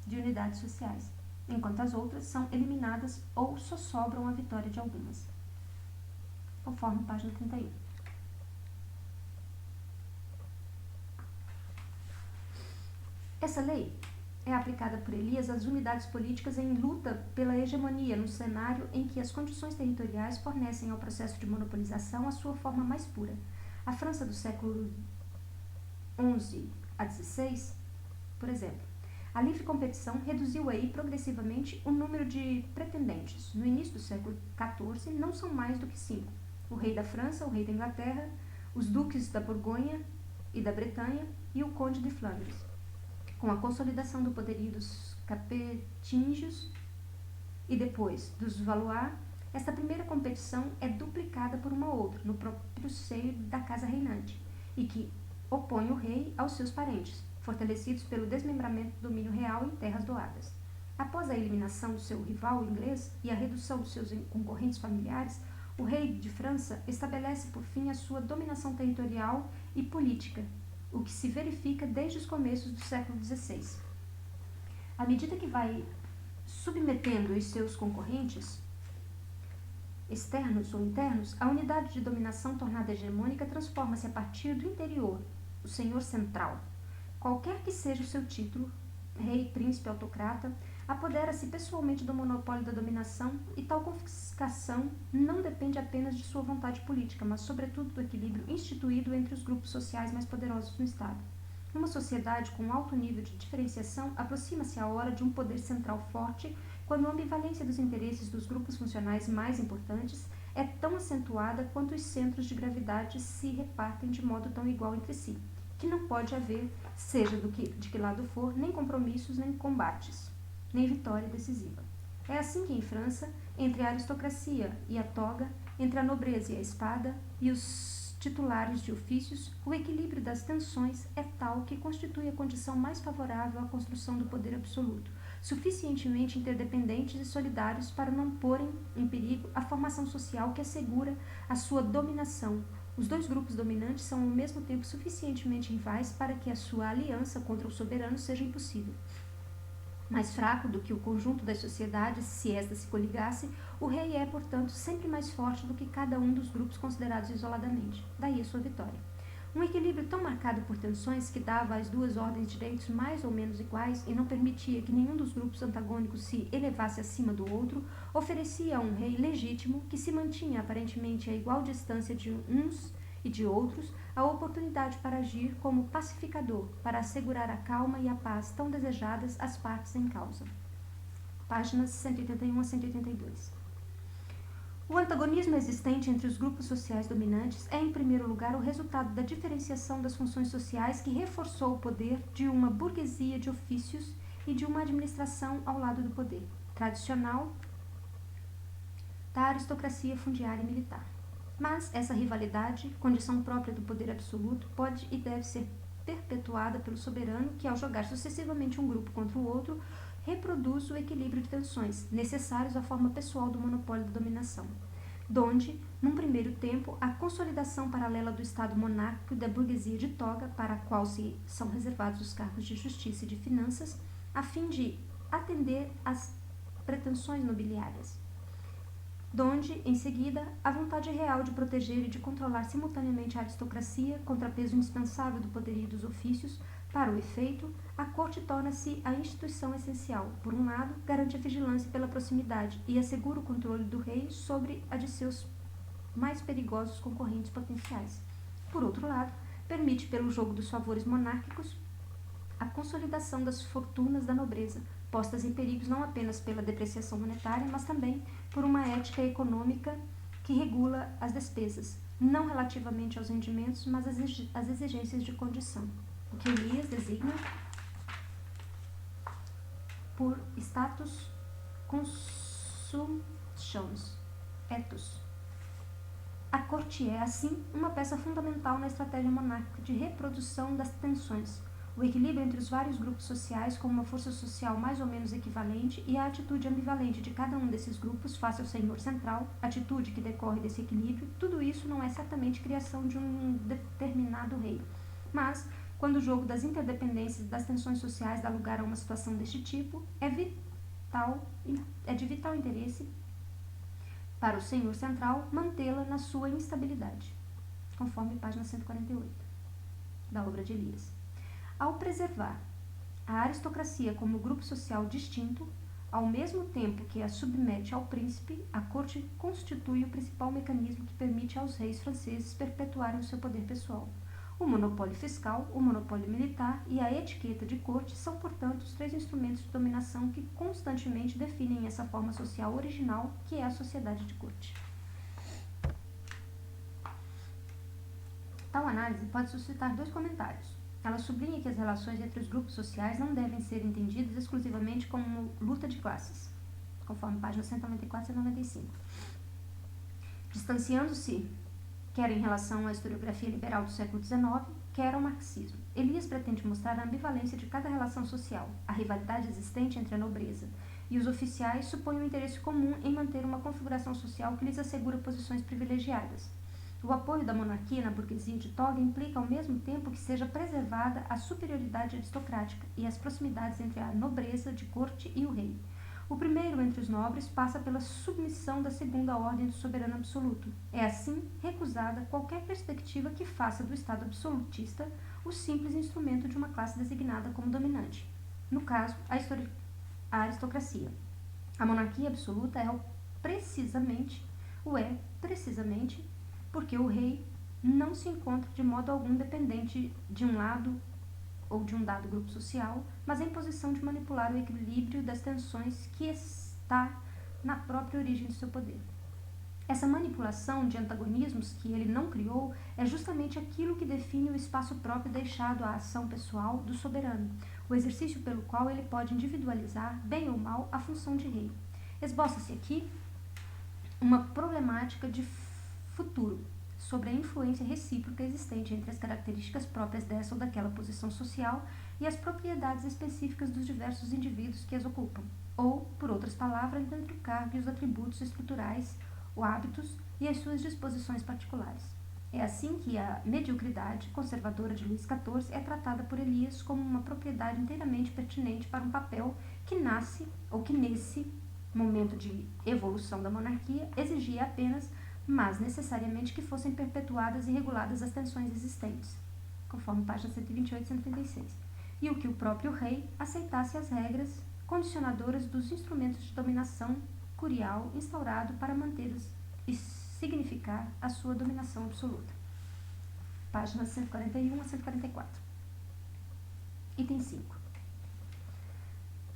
de unidades sociais, enquanto as outras são eliminadas ou só sobram a vitória de algumas. Conforme página 31. Essa lei é aplicada por Elias às unidades políticas em luta pela hegemonia no cenário em que as condições territoriais fornecem ao processo de monopolização a sua forma mais pura. A França do século XI a XVI, por exemplo, a livre competição reduziu aí progressivamente o número de pretendentes. No início do século XIV, não são mais do que 5. O rei da França, o rei da Inglaterra, os duques da Borgonha e da Bretanha e o conde de Flandres. Com a consolidação do poderio dos capetinhos e depois dos Valois, esta primeira competição é duplicada por uma outra, no próprio seio da casa reinante, e que opõe o rei aos seus parentes, fortalecidos pelo desmembramento do domínio real em terras doadas. Após a eliminação do seu rival inglês e a redução dos seus concorrentes familiares, o rei de França estabelece, por fim, a sua dominação territorial e política, o que se verifica desde os começos do século XVI. À medida que vai submetendo os seus concorrentes, externos ou internos, a unidade de dominação tornada hegemônica transforma-se a partir do interior, o senhor central. Qualquer que seja o seu título, rei, príncipe, autocrata, apodera-se pessoalmente do monopólio da dominação e tal confiscação não depende apenas de sua vontade política, mas sobretudo do equilíbrio instituído entre os grupos sociais mais poderosos no Estado. Uma sociedade com alto nível de diferenciação aproxima-se a hora de um poder central forte quando a ambivalência dos interesses dos grupos funcionais mais importantes é tão acentuada quanto os centros de gravidade se repartem de modo tão igual entre si, que não pode haver, seja de que lado for, nem compromissos, nem combates, nem vitória decisiva. É assim que em França, entre a aristocracia e a toga, entre a nobreza e a espada, e os titulares de ofícios, o equilíbrio das tensões é tal que constitui a condição mais favorável à construção do poder absoluto, suficientemente interdependentes e solidários para não porem em perigo a formação social que assegura a sua dominação. Os dois grupos dominantes são ao mesmo tempo suficientemente rivais para que a sua aliança contra o soberano seja impossível. Mais fraco do que o conjunto das sociedades, se esta se coligasse, o rei é, portanto, sempre mais forte do que cada um dos grupos considerados isoladamente. Daí a sua vitória. Um equilíbrio tão marcado por tensões que dava às duas ordens de direitos mais ou menos iguais e não permitia que nenhum dos grupos antagônicos se elevasse acima do outro, oferecia a um rei legítimo, que se mantinha aparentemente a igual distância de uns e de outros, a oportunidade para agir como pacificador, para assegurar a calma e a paz tão desejadas às partes em causa. Páginas 181 a 182. O antagonismo existente entre os grupos sociais dominantes é, em primeiro lugar, o resultado da diferenciação das funções sociais que reforçou o poder de uma burguesia de ofícios e de uma administração ao lado do poder tradicional da aristocracia fundiária e militar. Mas essa rivalidade, condição própria do poder absoluto, pode e deve ser perpetuada pelo soberano que, ao jogar sucessivamente um grupo contra o outro, reproduz o equilíbrio de tensões necessários à forma pessoal do monopólio da dominação, donde, num primeiro tempo, a consolidação paralela do Estado monárquico e da burguesia de toga, para a qual se são reservados os cargos de justiça e de finanças, a fim de atender às pretensões nobiliárias, donde, em seguida, a vontade real de proteger e de controlar simultaneamente a aristocracia, contrapeso indispensável do poderio dos ofícios. Para o efeito, a corte torna-se a instituição essencial. Por um lado, garante a vigilância pela proximidade e assegura o controle do rei sobre a de seus mais perigosos concorrentes potenciais. Por outro lado, permite, pelo jogo dos favores monárquicos, a consolidação das fortunas da nobreza, postas em perigos não apenas pela depreciação monetária, mas também por uma ética econômica que regula as despesas, não relativamente aos rendimentos, mas às exigências de condição. O que Elias designa por status consumptions, ethos. A corte é, assim, uma peça fundamental na estratégia monárquica de reprodução das tensões, o equilíbrio entre os vários grupos sociais como uma força social mais ou menos equivalente e a atitude ambivalente de cada um desses grupos face ao senhor central, atitude que decorre desse equilíbrio, tudo isso não é certamente criação de um determinado rei, mas, quando o jogo das interdependências e das tensões sociais dá lugar a uma situação deste tipo, é de vital interesse para o senhor central mantê-la na sua instabilidade, conforme página 148 da obra de Elias. Ao preservar a aristocracia como grupo social distinto, ao mesmo tempo que a submete ao príncipe, a corte constitui o principal mecanismo que permite aos reis franceses perpetuarem o seu poder pessoal. O monopólio fiscal, o monopólio militar e a etiqueta de corte são, portanto, os três instrumentos de dominação que constantemente definem essa forma social original que é a sociedade de corte. Tal análise pode suscitar dois comentários. Ela sublinha que as relações entre os grupos sociais não devem ser entendidas exclusivamente como uma luta de classes, conforme páginas 194 e 195. Distanciando-se, quer em relação à historiografia liberal do século XIX, quer ao marxismo. Elias pretende mostrar a ambivalência de cada relação social. A rivalidade existente entre a nobreza e os oficiais supõe um interesse comum em manter uma configuração social que lhes assegura posições privilegiadas. O apoio da monarquia na burguesia de toga implica ao mesmo tempo que seja preservada a superioridade aristocrática e as proximidades entre a nobreza de corte e o rei. O primeiro entre os nobres passa pela submissão da segunda ordem do soberano absoluto. É assim recusada qualquer perspectiva que faça do Estado absolutista o simples instrumento de uma classe designada como dominante. No caso, a aristocracia. A monarquia absoluta precisamente porque o rei não se encontra de modo algum dependente de um lado ou de um dado grupo social, mas em posição de manipular o equilíbrio das tensões que está na própria origem do seu poder. Essa manipulação de antagonismos que ele não criou é justamente aquilo que define o espaço próprio deixado à ação pessoal do soberano, o exercício pelo qual ele pode individualizar, bem ou mal, a função de rei. Esboça-se aqui uma problemática de futuro sobre a influência recíproca existente entre as características próprias dessa ou daquela posição social e as propriedades específicas dos diversos indivíduos que as ocupam, ou, por outras palavras, entre o cargo e os atributos estruturais, os hábitos e as suas disposições particulares. É assim que a mediocridade conservadora de Luís XIV é tratada por Elias como uma propriedade inteiramente pertinente para um papel que nasce, ou que nesse momento de evolução da monarquia, exigia apenas, mas necessariamente, que fossem perpetuadas e reguladas as tensões existentes, conforme páginas 128 e 136, e o que o próprio rei aceitasse as regras condicionadoras dos instrumentos de dominação curial instaurado para mantê-los e significar a sua dominação absoluta. Páginas 141 a 144. Item 5.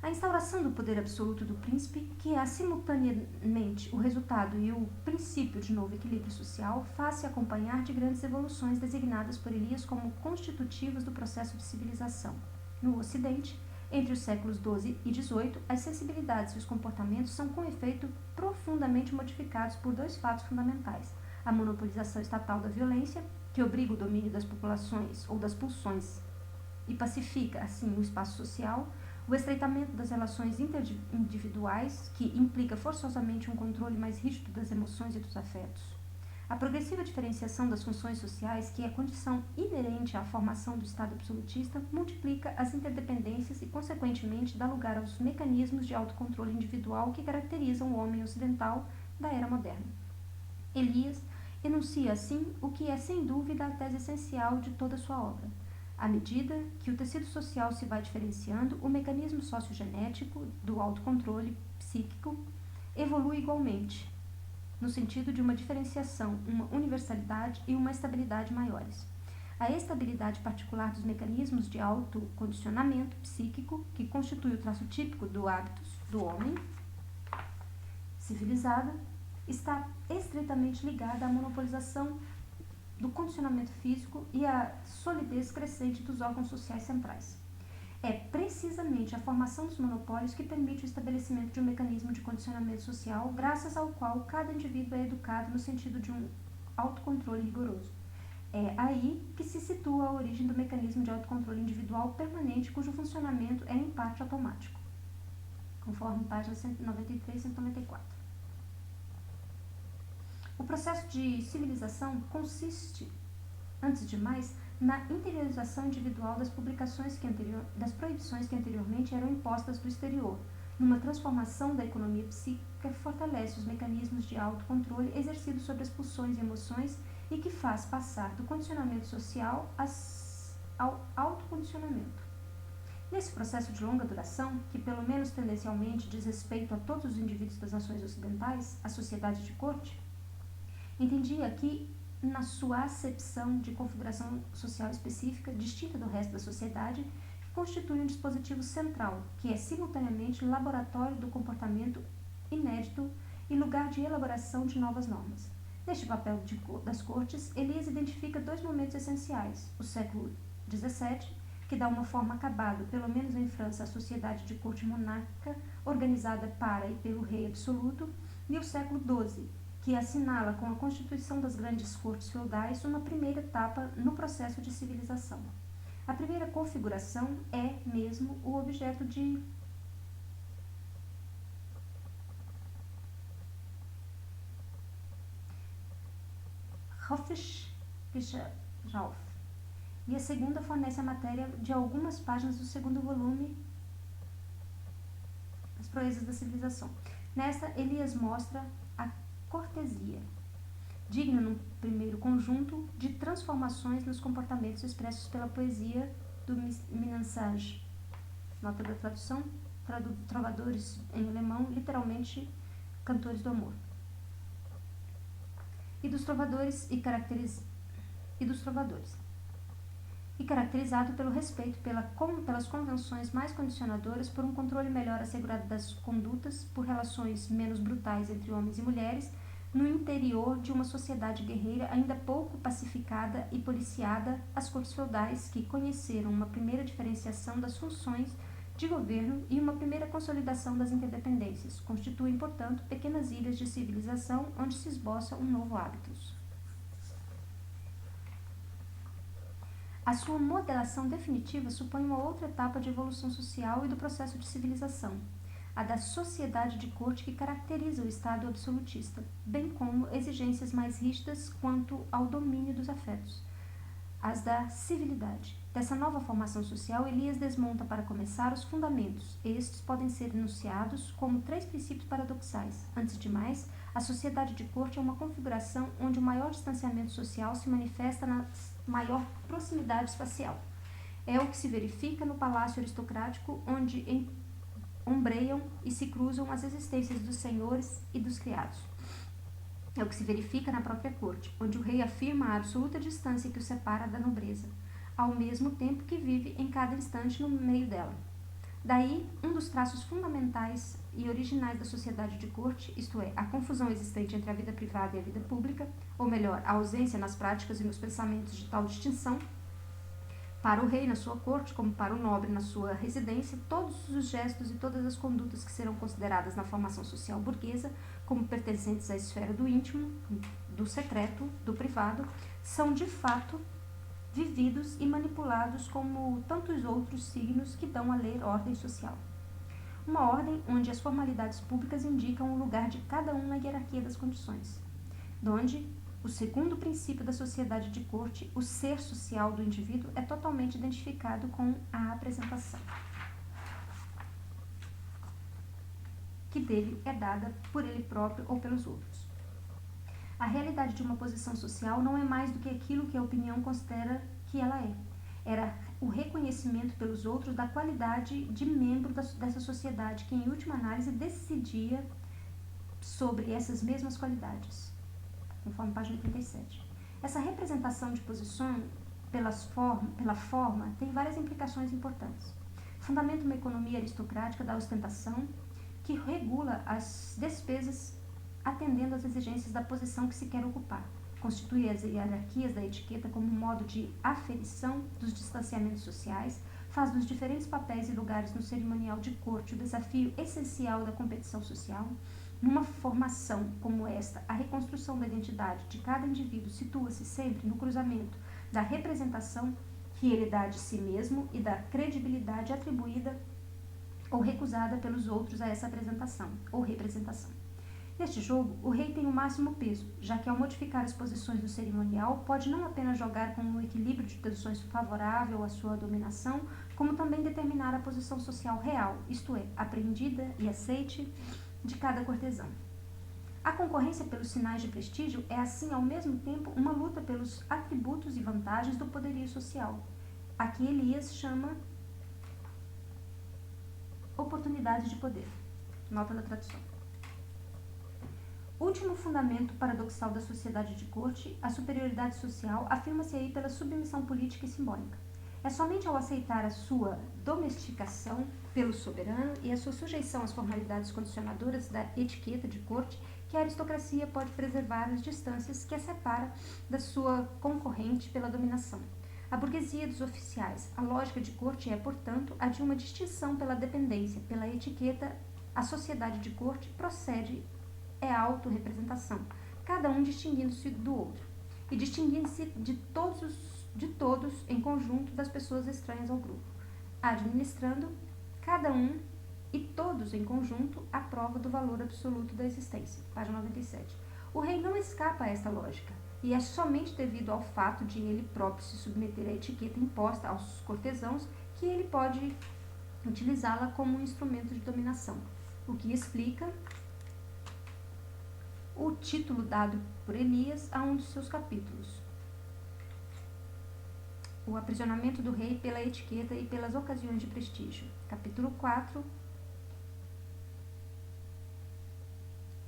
A instauração do poder absoluto do príncipe, que é simultaneamente o resultado e o princípio de novo equilíbrio social, faz-se acompanhar de grandes evoluções designadas por Elias como constitutivas do processo de civilização. No Ocidente, entre os séculos XII e XVIII, as sensibilidades e os comportamentos são, com efeito, profundamente modificados por dois fatos fundamentais: a monopolização estatal da violência, que obriga o domínio das populações ou das pulsões e pacifica, assim, o espaço social; o estreitamento das relações interindividuais, que implica forçosamente um controle mais rígido das emoções e dos afetos. A progressiva diferenciação das funções sociais, que é condição inerente à formação do Estado absolutista, multiplica as interdependências e, consequentemente, dá lugar aos mecanismos de autocontrole individual que caracterizam o homem ocidental da era moderna. Elias enuncia, assim, o que é, sem dúvida, a tese essencial de toda a sua obra. À medida que o tecido social se vai diferenciando, o mecanismo sociogenético do autocontrole psíquico evolui igualmente, no sentido de uma diferenciação, uma universalidade e uma estabilidade maiores. A estabilidade particular dos mecanismos de autocondicionamento psíquico, que constitui o traço típico do hábitos do homem civilizado, está estreitamente ligada à monopolização do condicionamento físico e à solidez crescente dos órgãos sociais centrais. É precisamente a formação dos monopólios que permite o estabelecimento de um mecanismo de condicionamento social, graças ao qual cada indivíduo é educado no sentido de um autocontrole rigoroso. É aí que se situa a origem do mecanismo de autocontrole individual permanente, cujo funcionamento é em parte automático, conforme páginas 193 e 194. O processo de civilização consiste, antes de mais, na interiorização individual das das proibições que anteriormente eram impostas do exterior, numa transformação da economia psíquica que fortalece os mecanismos de autocontrole exercidos sobre as pulsões e emoções e que faz passar do condicionamento social ao autocondicionamento. Nesse processo de longa duração, que pelo menos tendencialmente diz respeito a todos os indivíduos das nações ocidentais, a sociedade de corte, entendi aqui, na sua acepção de configuração social específica, distinta do resto da sociedade, que constitui um dispositivo central, que é simultaneamente laboratório do comportamento inédito e lugar de elaboração de novas normas. Neste papel das cortes, Elias identifica dois momentos essenciais: o século XVII, que dá uma forma acabada, pelo menos em França, à sociedade de corte monárquica, organizada para e pelo rei absoluto, e o século XII, que assinala com a constituição das grandes cortes feudais uma primeira etapa no processo de civilização. A primeira configuração é, mesmo, o objeto de Hofschichauf, e a segunda fornece a matéria de algumas páginas do segundo volume as proezas da civilização. Nesta, Elias mostra a cortesia, digna, num primeiro conjunto, de transformações nos comportamentos expressos pela poesia do Minansage. Nota da tradução, trovadores em alemão, literalmente cantores do amor. E caracterizado pelo respeito pelas convenções mais condicionadoras, por um controle melhor assegurado das condutas, por relações menos brutais entre homens e mulheres, no interior de uma sociedade guerreira ainda pouco pacificada e policiada, as cortes feudais, que conheceram uma primeira diferenciação das funções de governo e uma primeira consolidação das interdependências, constituem, portanto, pequenas ilhas de civilização onde se esboça um novo hábitus. A sua modelação definitiva supõe uma outra etapa de evolução social e do processo de civilização, a da sociedade de corte que caracteriza o Estado absolutista, bem como exigências mais rígidas quanto ao domínio dos afetos, as da civilidade. Dessa nova formação social, Elias desmonta, para começar, os fundamentos. Estes podem ser enunciados como 3 princípios paradoxais. Antes de mais, a sociedade de corte é uma configuração onde o maior distanciamento social se manifesta na maior proximidade espacial. É o que se verifica no palácio aristocrático, onde ombreiam e se cruzam as existências dos senhores e dos criados. É o que se verifica na própria corte, onde o rei afirma a absoluta distância que o separa da nobreza, ao mesmo tempo que vive em cada instante no meio dela. Daí, um dos traços fundamentais e originais da sociedade de corte, isto é, a confusão existente entre a vida privada e a vida pública, ou melhor, a ausência nas práticas e nos pensamentos de tal distinção, para o rei na sua corte, como para o nobre na sua residência, todos os gestos e todas as condutas que serão consideradas na formação social burguesa como pertencentes à esfera do íntimo, do secreto, do privado, são de fato vividos e manipulados como tantos outros signos que dão a ler ordem social. Uma ordem onde as formalidades públicas indicam o lugar de cada um na hierarquia das condições, donde o segundo princípio da sociedade de corte, o ser social do indivíduo, é totalmente identificado com a apresentação, que dele é dada por ele próprio ou pelos outros. A realidade de uma posição social não é mais do que aquilo que a opinião considera que ela é. Era o reconhecimento pelos outros da qualidade de membro dessa sociedade que, em última análise, decidia sobre essas mesmas qualidades, conforme página 87. Essa representação de posição pela forma tem várias implicações importantes. Fundamenta uma economia aristocrática da ostentação que regula as despesas atendendo às exigências da posição que se quer ocupar. Constitui as hierarquias da etiqueta como um modo de aferição dos distanciamentos sociais, faz dos diferentes papéis e lugares no cerimonial de corte o desafio essencial da competição social. Numa formação como esta, a reconstrução da identidade de cada indivíduo situa-se sempre no cruzamento da representação que ele dá de si mesmo e da credibilidade atribuída ou recusada pelos outros a essa apresentação ou representação. Neste jogo, o rei tem o máximo peso, já que ao modificar as posições do cerimonial, pode não apenas jogar com um equilíbrio de posições favorável à sua dominação, como também determinar a posição social real, isto é, apreendida e aceite de cada cortesão. A concorrência pelos sinais de prestígio é, assim, ao mesmo tempo, uma luta pelos atributos e vantagens do poderio social. Aqui Elias chama oportunidade de poder. Nota da tradução. Último fundamento paradoxal da sociedade de corte, a superioridade social, afirma-se aí pela submissão política e simbólica. É somente ao aceitar a sua domesticação pelo soberano e a sua sujeição às formalidades condicionadoras da etiqueta de corte que a aristocracia pode preservar as distâncias que a separa da sua concorrente pela dominação. A burguesia dos oficiais, a lógica de corte é, portanto, a de uma distinção pela dependência, pela etiqueta. A sociedade de corte procede é a autorrepresentação, cada um distinguindo-se do outro, e distinguindo-se de todos em conjunto das pessoas estranhas ao grupo, administrando cada um e todos em conjunto a prova do valor absoluto da existência. Página 97. O rei não escapa a esta lógica, e é somente devido ao fato de ele próprio se submeter à etiqueta imposta aos cortesãos que ele pode utilizá-la como um instrumento de dominação. o que explica o título dado por Elias a um dos seus capítulos: O aprisionamento do rei pela etiqueta e pelas ocasiões de prestígio. Capítulo 4,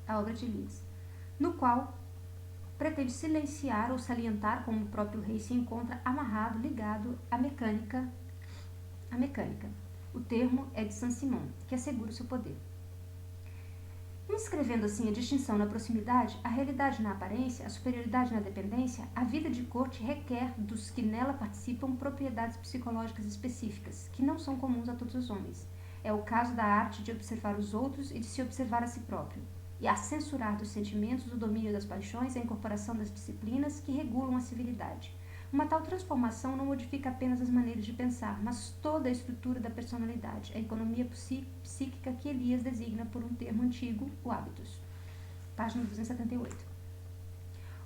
a obra de Elias, no qual pretende silenciar ou salientar como o próprio rei se encontra amarrado, ligado à mecânica. O termo é de Saint-Simon, que assegura o seu poder. Inscrevendo assim a distinção na proximidade, a realidade na aparência, a superioridade na dependência, a vida de corte requer dos que nela participam propriedades psicológicas específicas, que não são comuns a todos os homens. É o caso da arte de observar os outros e de se observar a si próprio, e a censurar dos sentimentos, o domínio das paixões, a incorporação das disciplinas que regulam a civilidade. Uma tal transformação não modifica apenas as maneiras de pensar, mas toda a estrutura da personalidade, a economia psíquica que Elias designa por um termo antigo, o hábitos. Página 278.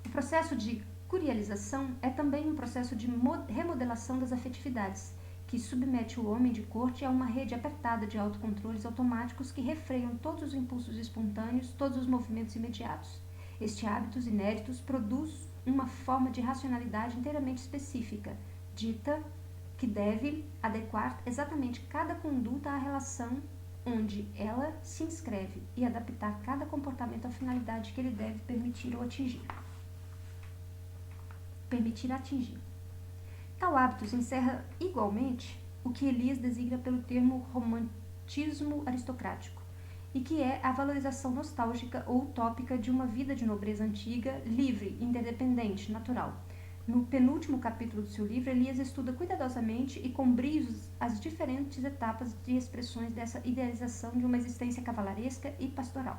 O processo de curialização é também um processo de remodelação das afetividades, que submete o homem de corte a uma rede apertada de autocontroles automáticos que refreiam todos os impulsos espontâneos, todos os movimentos imediatos. Este hábitos inéditos produz uma forma de racionalidade inteiramente específica, dita que deve adequar exatamente cada conduta à relação onde ela se inscreve e adaptar cada comportamento à finalidade que ele deve permitir atingir. Tal hábitos encerra igualmente o que Elias designa pelo termo romantismo aristocrático, e que é a valorização nostálgica ou utópica de uma vida de nobreza antiga, livre, interdependente, natural. No penúltimo capítulo do seu livro, Elias estuda cuidadosamente e com brilhos as diferentes etapas de expressões dessa idealização de uma existência cavalaresca e pastoral,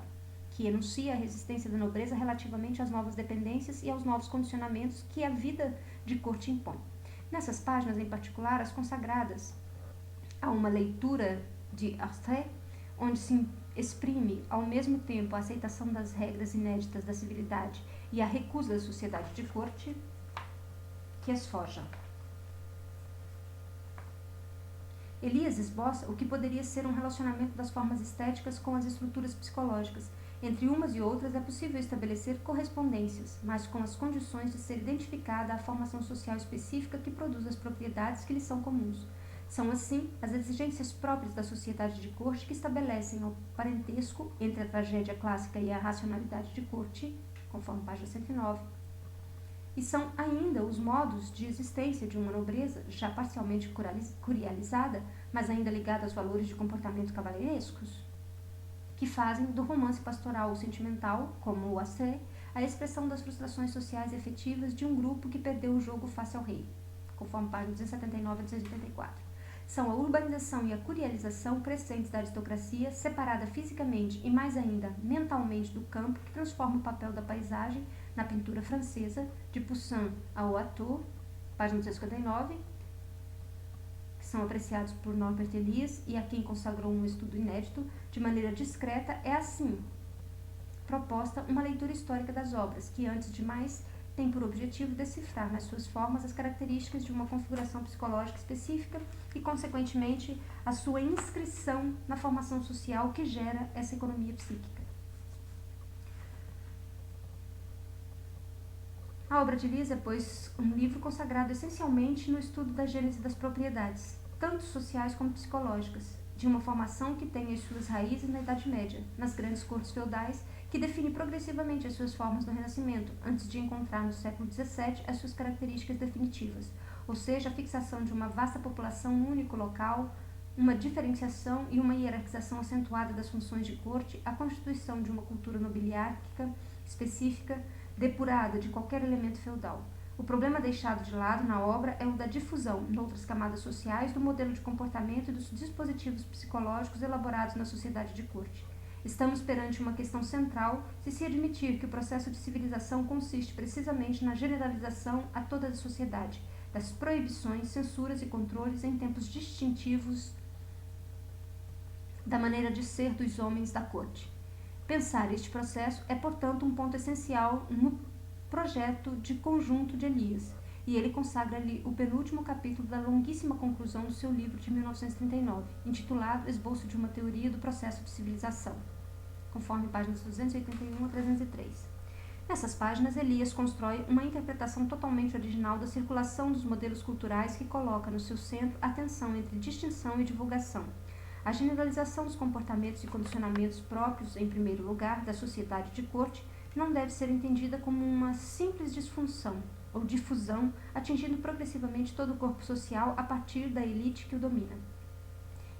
que enuncia a resistência da nobreza relativamente às novas dependências e aos novos condicionamentos que a vida de corte impõe. Nessas páginas, em particular, as consagradas a uma leitura de Arthur, onde se exprime ao mesmo tempo a aceitação das regras inéditas da civilidade e a recusa da sociedade de corte que as forja. Elias esboça o que poderia ser um relacionamento das formas estéticas com as estruturas psicológicas. Entre umas e outras é possível estabelecer correspondências, mas com as condições de ser identificada a formação social específica que produz as propriedades que lhes são comuns. São, assim, as exigências próprias da sociedade de corte que estabelecem o parentesco entre a tragédia clássica e a racionalidade de corte, conforme página 109, e são ainda os modos de existência de uma nobreza, já parcialmente curializada, mas ainda ligada aos valores de comportamento cavalheirescos, que fazem do romance pastoral ou sentimental, como o Assé, a expressão das frustrações sociais e efetivas de um grupo que perdeu o jogo face ao rei, conforme páginas 279 a 284. São a urbanização e a curialização crescentes da aristocracia, separada fisicamente e mais ainda mentalmente do campo, que transforma o papel da paisagem na pintura francesa, de Poussin ao Watteau, página 259, que são apreciados por Norbert Elias e a quem consagrou um estudo inédito, de maneira discreta. É assim proposta uma leitura histórica das obras, que, antes de mais, tem por objetivo decifrar nas suas formas as características de uma configuração psicológica específica e, consequentemente, a sua inscrição na formação social que gera essa economia psíquica. A obra de Elias é, pois, um livro consagrado essencialmente no estudo da gênese das propriedades, tanto sociais como psicológicas, de uma formação que tem as suas raízes na Idade Média, nas grandes cortes feudais, que define progressivamente as suas formas no Renascimento, antes de encontrar no século XVII as suas características definitivas, ou seja, a fixação de uma vasta população num único local, uma diferenciação e uma hierarquização acentuada das funções de corte, a constituição de uma cultura nobiliárquica específica, depurada de qualquer elemento feudal. O problema deixado de lado na obra é o da difusão, noutras camadas sociais, do modelo de comportamento e dos dispositivos psicológicos elaborados na sociedade de corte. Estamos perante uma questão central se admitir que o processo de civilização consiste precisamente na generalização a toda a sociedade, das proibições, censuras e controles em tempos distintivos da maneira de ser dos homens da corte. Pensar este processo é, portanto, um ponto essencial no projeto de conjunto de Elias, e ele consagra-lhe o penúltimo capítulo da longuíssima conclusão do seu livro de 1939, intitulado Esboço de uma Teoria do Processo de Civilização, conforme páginas 281 a 303. Nessas páginas, Elias constrói uma interpretação totalmente original da circulação dos modelos culturais que coloca no seu centro a tensão entre distinção e divulgação. A generalização dos comportamentos e condicionamentos próprios, em primeiro lugar, da sociedade de corte, não deve ser entendida como uma simples disfunção ou difusão, atingindo progressivamente todo o corpo social a partir da elite que o domina.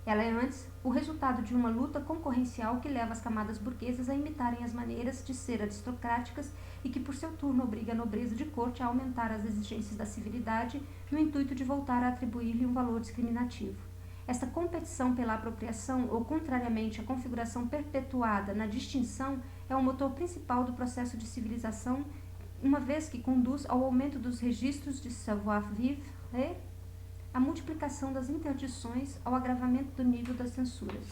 Ela é antes o resultado de uma luta concorrencial que leva as camadas burguesas a imitarem as maneiras de ser aristocráticas e que, por seu turno, obriga a nobreza de corte a aumentar as exigências da civilidade no intuito de voltar a atribuir-lhe um valor discriminativo. Esta competição pela apropriação, ou contrariamente a configuração perpetuada na distinção, é o motor principal do processo de civilização, uma vez que conduz ao aumento dos registros de savoir-vivre e a multiplicação das interdições ao agravamento do nível das censuras.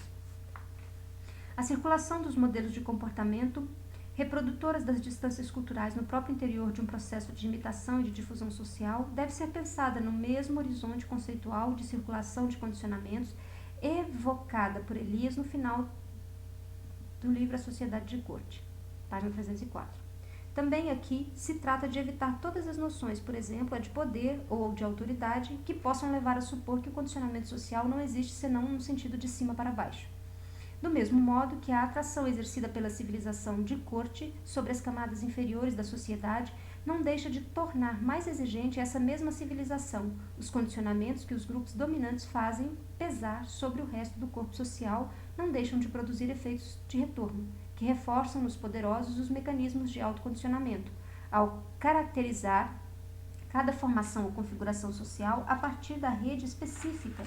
A circulação dos modelos de comportamento, reprodutoras das distâncias culturais no próprio interior de um processo de imitação e de difusão social, deve ser pensada no mesmo horizonte conceitual de circulação de condicionamentos evocada por Elias no final do livro A Sociedade de Corte, página 304. Também aqui se trata de evitar todas as noções, por exemplo, a de poder ou de autoridade, que possam levar a supor que o condicionamento social não existe senão no sentido de cima para baixo. Do mesmo modo que a atração exercida pela civilização de corte sobre as camadas inferiores da sociedade não deixa de tornar mais exigente essa mesma civilização, os condicionamentos que os grupos dominantes fazem pesar sobre o resto do corpo social não deixam de produzir efeitos de retorno, que reforçam nos poderosos os mecanismos de autocondicionamento, ao caracterizar cada formação ou configuração social a partir da rede específica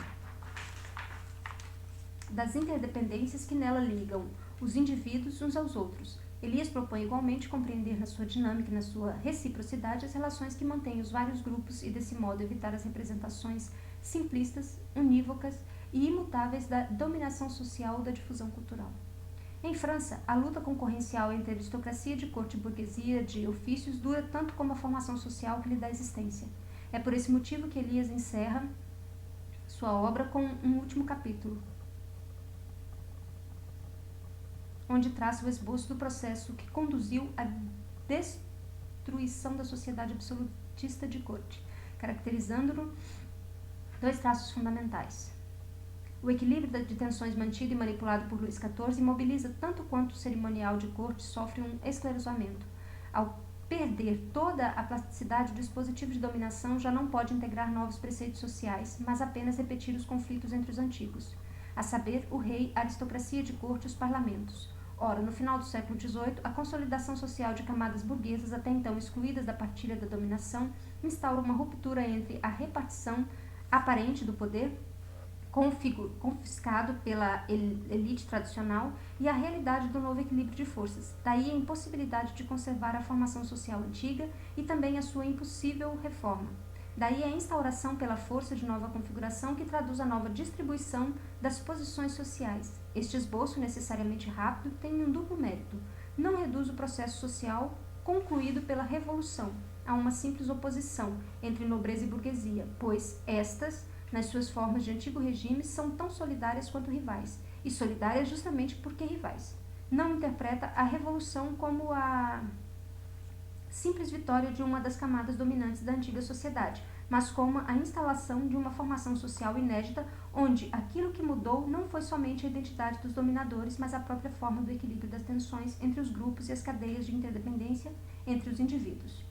das interdependências que nela ligam os indivíduos uns aos outros. Elias propõe igualmente compreender na sua dinâmica e na sua reciprocidade as relações que mantêm os vários grupos e, desse modo, evitar as representações simplistas, unívocas e imutáveis da dominação social ou da difusão cultural. Em França, a luta concorrencial entre a aristocracia de corte e burguesia de ofícios dura tanto como a formação social que lhe dá existência. É por esse motivo que Elias encerra sua obra com um último capítulo, onde traça o esboço do processo que conduziu à destruição da sociedade absolutista de corte, caracterizando-no dois traços fundamentais. O equilíbrio de tensões mantido e manipulado por Luís XIV mobiliza tanto quanto o cerimonial de corte sofre um esclerossamento. Ao perder toda a plasticidade do dispositivo de dominação, já não pode integrar novos preceitos sociais, mas apenas repetir os conflitos entre os antigos, a saber, o rei, a aristocracia de corte e os parlamentos. Ora, no final do século XVIII, a consolidação social de camadas burguesas, até então excluídas da partilha da dominação, instaura uma ruptura entre a repartição aparente do poder, confiscado pela elite tradicional, e a realidade do novo equilíbrio de forças. Daí a impossibilidade de conservar a formação social antiga e também a sua impossível reforma. Daí a instauração pela força de nova configuração que traduz a nova distribuição das posições sociais. Este esboço, necessariamente rápido, tem um duplo mérito. Não reduz o processo social concluído pela Revolução a uma simples oposição entre nobreza e burguesia, pois estas, nas suas formas de antigo regime, são tão solidárias quanto rivais, e solidárias justamente porque rivais. Não interpreta a Revolução como a simples vitória de uma das camadas dominantes da antiga sociedade, mas como a instalação de uma formação social inédita, onde aquilo que mudou não foi somente a identidade dos dominadores, mas a própria forma do equilíbrio das tensões entre os grupos e as cadeias de interdependência entre os indivíduos.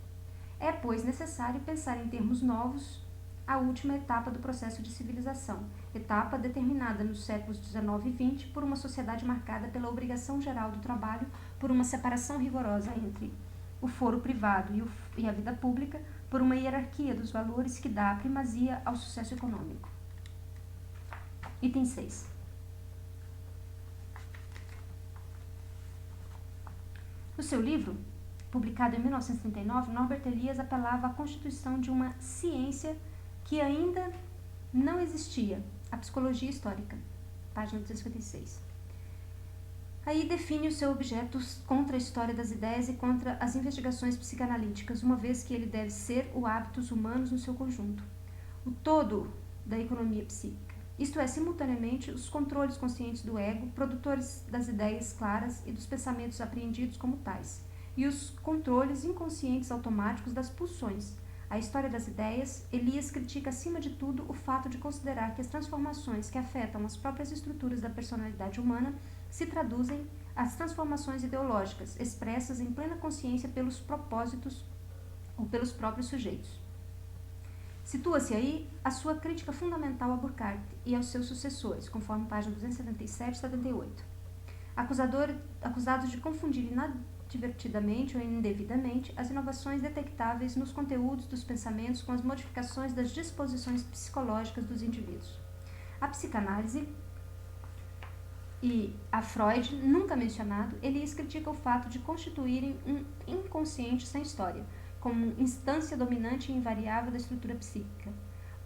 É, pois, necessário pensar em termos novos a última etapa do processo de civilização, etapa determinada nos séculos XIX e XX por uma sociedade marcada pela obrigação geral do trabalho, por uma separação rigorosa entre o foro privado e a vida pública, por uma hierarquia dos valores que dá a primazia ao sucesso econômico. Item 6. No seu livro, publicado em 1939, Norbert Elias apelava à constituição de uma ciência que ainda não existia, a psicologia histórica, página 256. Aí define o seu objeto contra a história das ideias e contra as investigações psicanalíticas, uma vez que ele deve ser o hábitos humanos no seu conjunto, o todo da economia psíquica. Isto é, simultaneamente, os controles conscientes do ego, produtores das ideias claras e dos pensamentos apreendidos como tais, e os controles inconscientes automáticos das pulsões. A história das ideias, Elias critica acima de tudo o fato de considerar que as transformações que afetam as próprias estruturas da personalidade humana se traduzem as transformações ideológicas expressas em plena consciência pelos propósitos ou pelos próprios sujeitos. Situa-se aí a sua crítica fundamental a Burckhardt e aos seus sucessores, conforme página 277 e 78. Acusados de confundir inadvertidamente ou indevidamente as inovações detectáveis nos conteúdos dos pensamentos com as modificações das disposições psicológicas dos indivíduos. A psicanálise e a Freud, nunca mencionado, Elias critica o fato de constituírem um inconsciente sem história, como instância dominante e invariável da estrutura psíquica.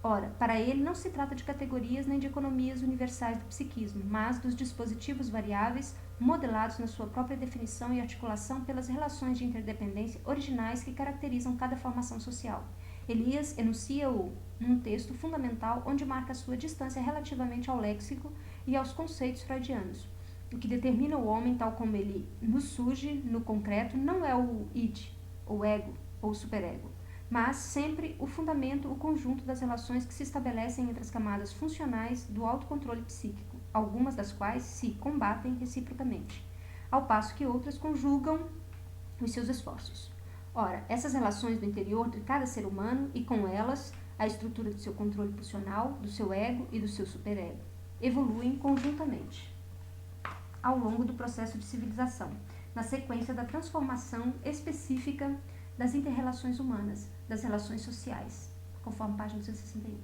Ora, para ele não se trata de categorias nem de economias universais do psiquismo, mas dos dispositivos variáveis modelados na sua própria definição e articulação pelas relações de interdependência originais que caracterizam cada formação social. Elias enuncia-o num texto fundamental onde marca sua distância relativamente ao léxico e aos conceitos freudianos. O que determina o homem tal como ele nos surge no concreto não é o id, o ego ou o superego, mas sempre o fundamento, o conjunto das relações que se estabelecem entre as camadas funcionais do autocontrole psíquico, algumas das quais se combatem reciprocamente, ao passo que outras conjugam os seus esforços. Ora, essas relações do interior de cada ser humano e com elas a estrutura do seu controle pulsional, do seu ego e do seu superego evoluem conjuntamente ao longo do processo de civilização, na sequência da transformação específica das inter-relações humanas, das relações sociais, conforme página 261,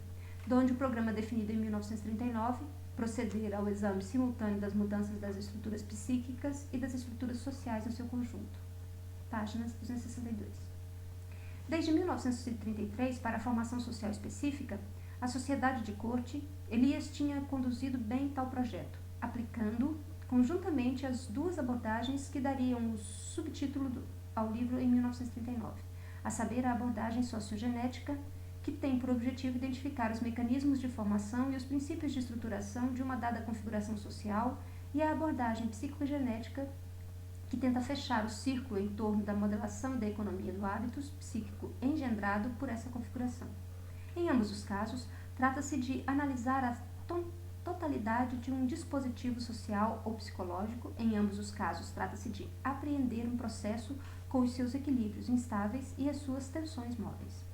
donde o programa definido em 1939 proceder ao exame simultâneo das mudanças das estruturas psíquicas e das estruturas sociais no seu conjunto, página 262. Desde 1933, para a formação social específica, a sociedade de corte, Elias tinha conduzido bem tal projeto, aplicando conjuntamente as duas abordagens que dariam o subtítulo ao livro em 1939, a saber, a abordagem sociogenética, que tem por objetivo identificar os mecanismos de formação e os princípios de estruturação de uma dada configuração social, e a abordagem psicogenética, que tenta fechar o círculo em torno da modelação e da economia do hábitos psíquico engendrado por essa configuração. Em ambos os casos, trata-se de analisar a totalidade de um dispositivo social ou psicológico. Em ambos os casos, trata-se de apreender um processo com os seus equilíbrios instáveis e as suas tensões móveis.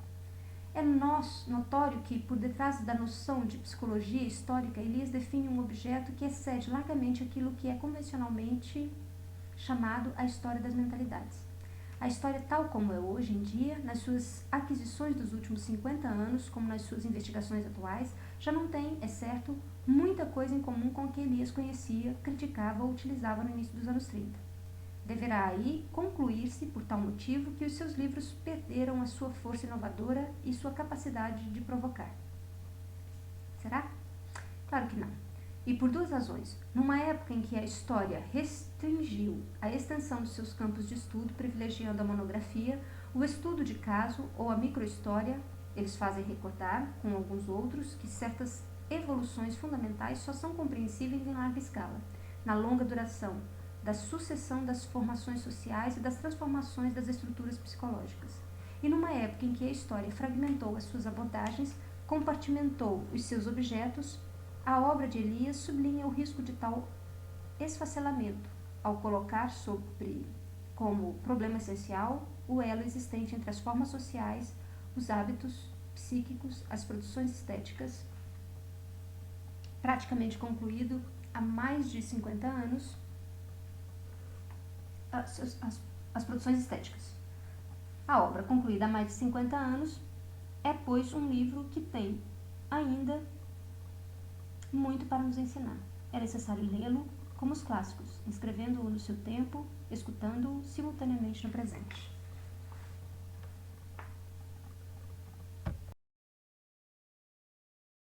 É notório que, por detrás da noção de psicologia histórica, Elias define um objeto que excede largamente aquilo que é convencionalmente chamado a história das mentalidades. A história tal como é hoje em dia, nas suas aquisições dos últimos 50 anos, como nas suas investigações atuais, já não tem, é certo, muita coisa em comum com o que Elias conhecia, criticava ou utilizava no início dos anos 30. Deverá aí concluir-se, por tal motivo, que os seus livros perderam a sua força inovadora e sua capacidade de provocar. Será? Claro que não. E por duas razões. Numa época em que a história restringiu a extensão dos seus campos de estudo, privilegiando a monografia, o estudo de caso ou a microhistória, eles fazem recordar, com alguns outros, que certas evoluções fundamentais só são compreensíveis em larga escala, na longa duração da sucessão das formações sociais e das transformações das estruturas psicológicas. E numa época em que a história fragmentou as suas abordagens, compartimentou os seus objetos, a obra de Elias sublinha o risco de tal esfacelamento, ao colocar como problema essencial o elo existente entre as formas sociais, os hábitos psíquicos, as produções estéticas, praticamente concluído há mais de 50 anos, as produções estéticas. A obra, concluída há mais de 50 anos, é, pois, um livro que tem ainda muito para nos ensinar. É necessário lê-lo como os clássicos, inscrevendo-o no seu tempo, escutando-o simultaneamente no presente.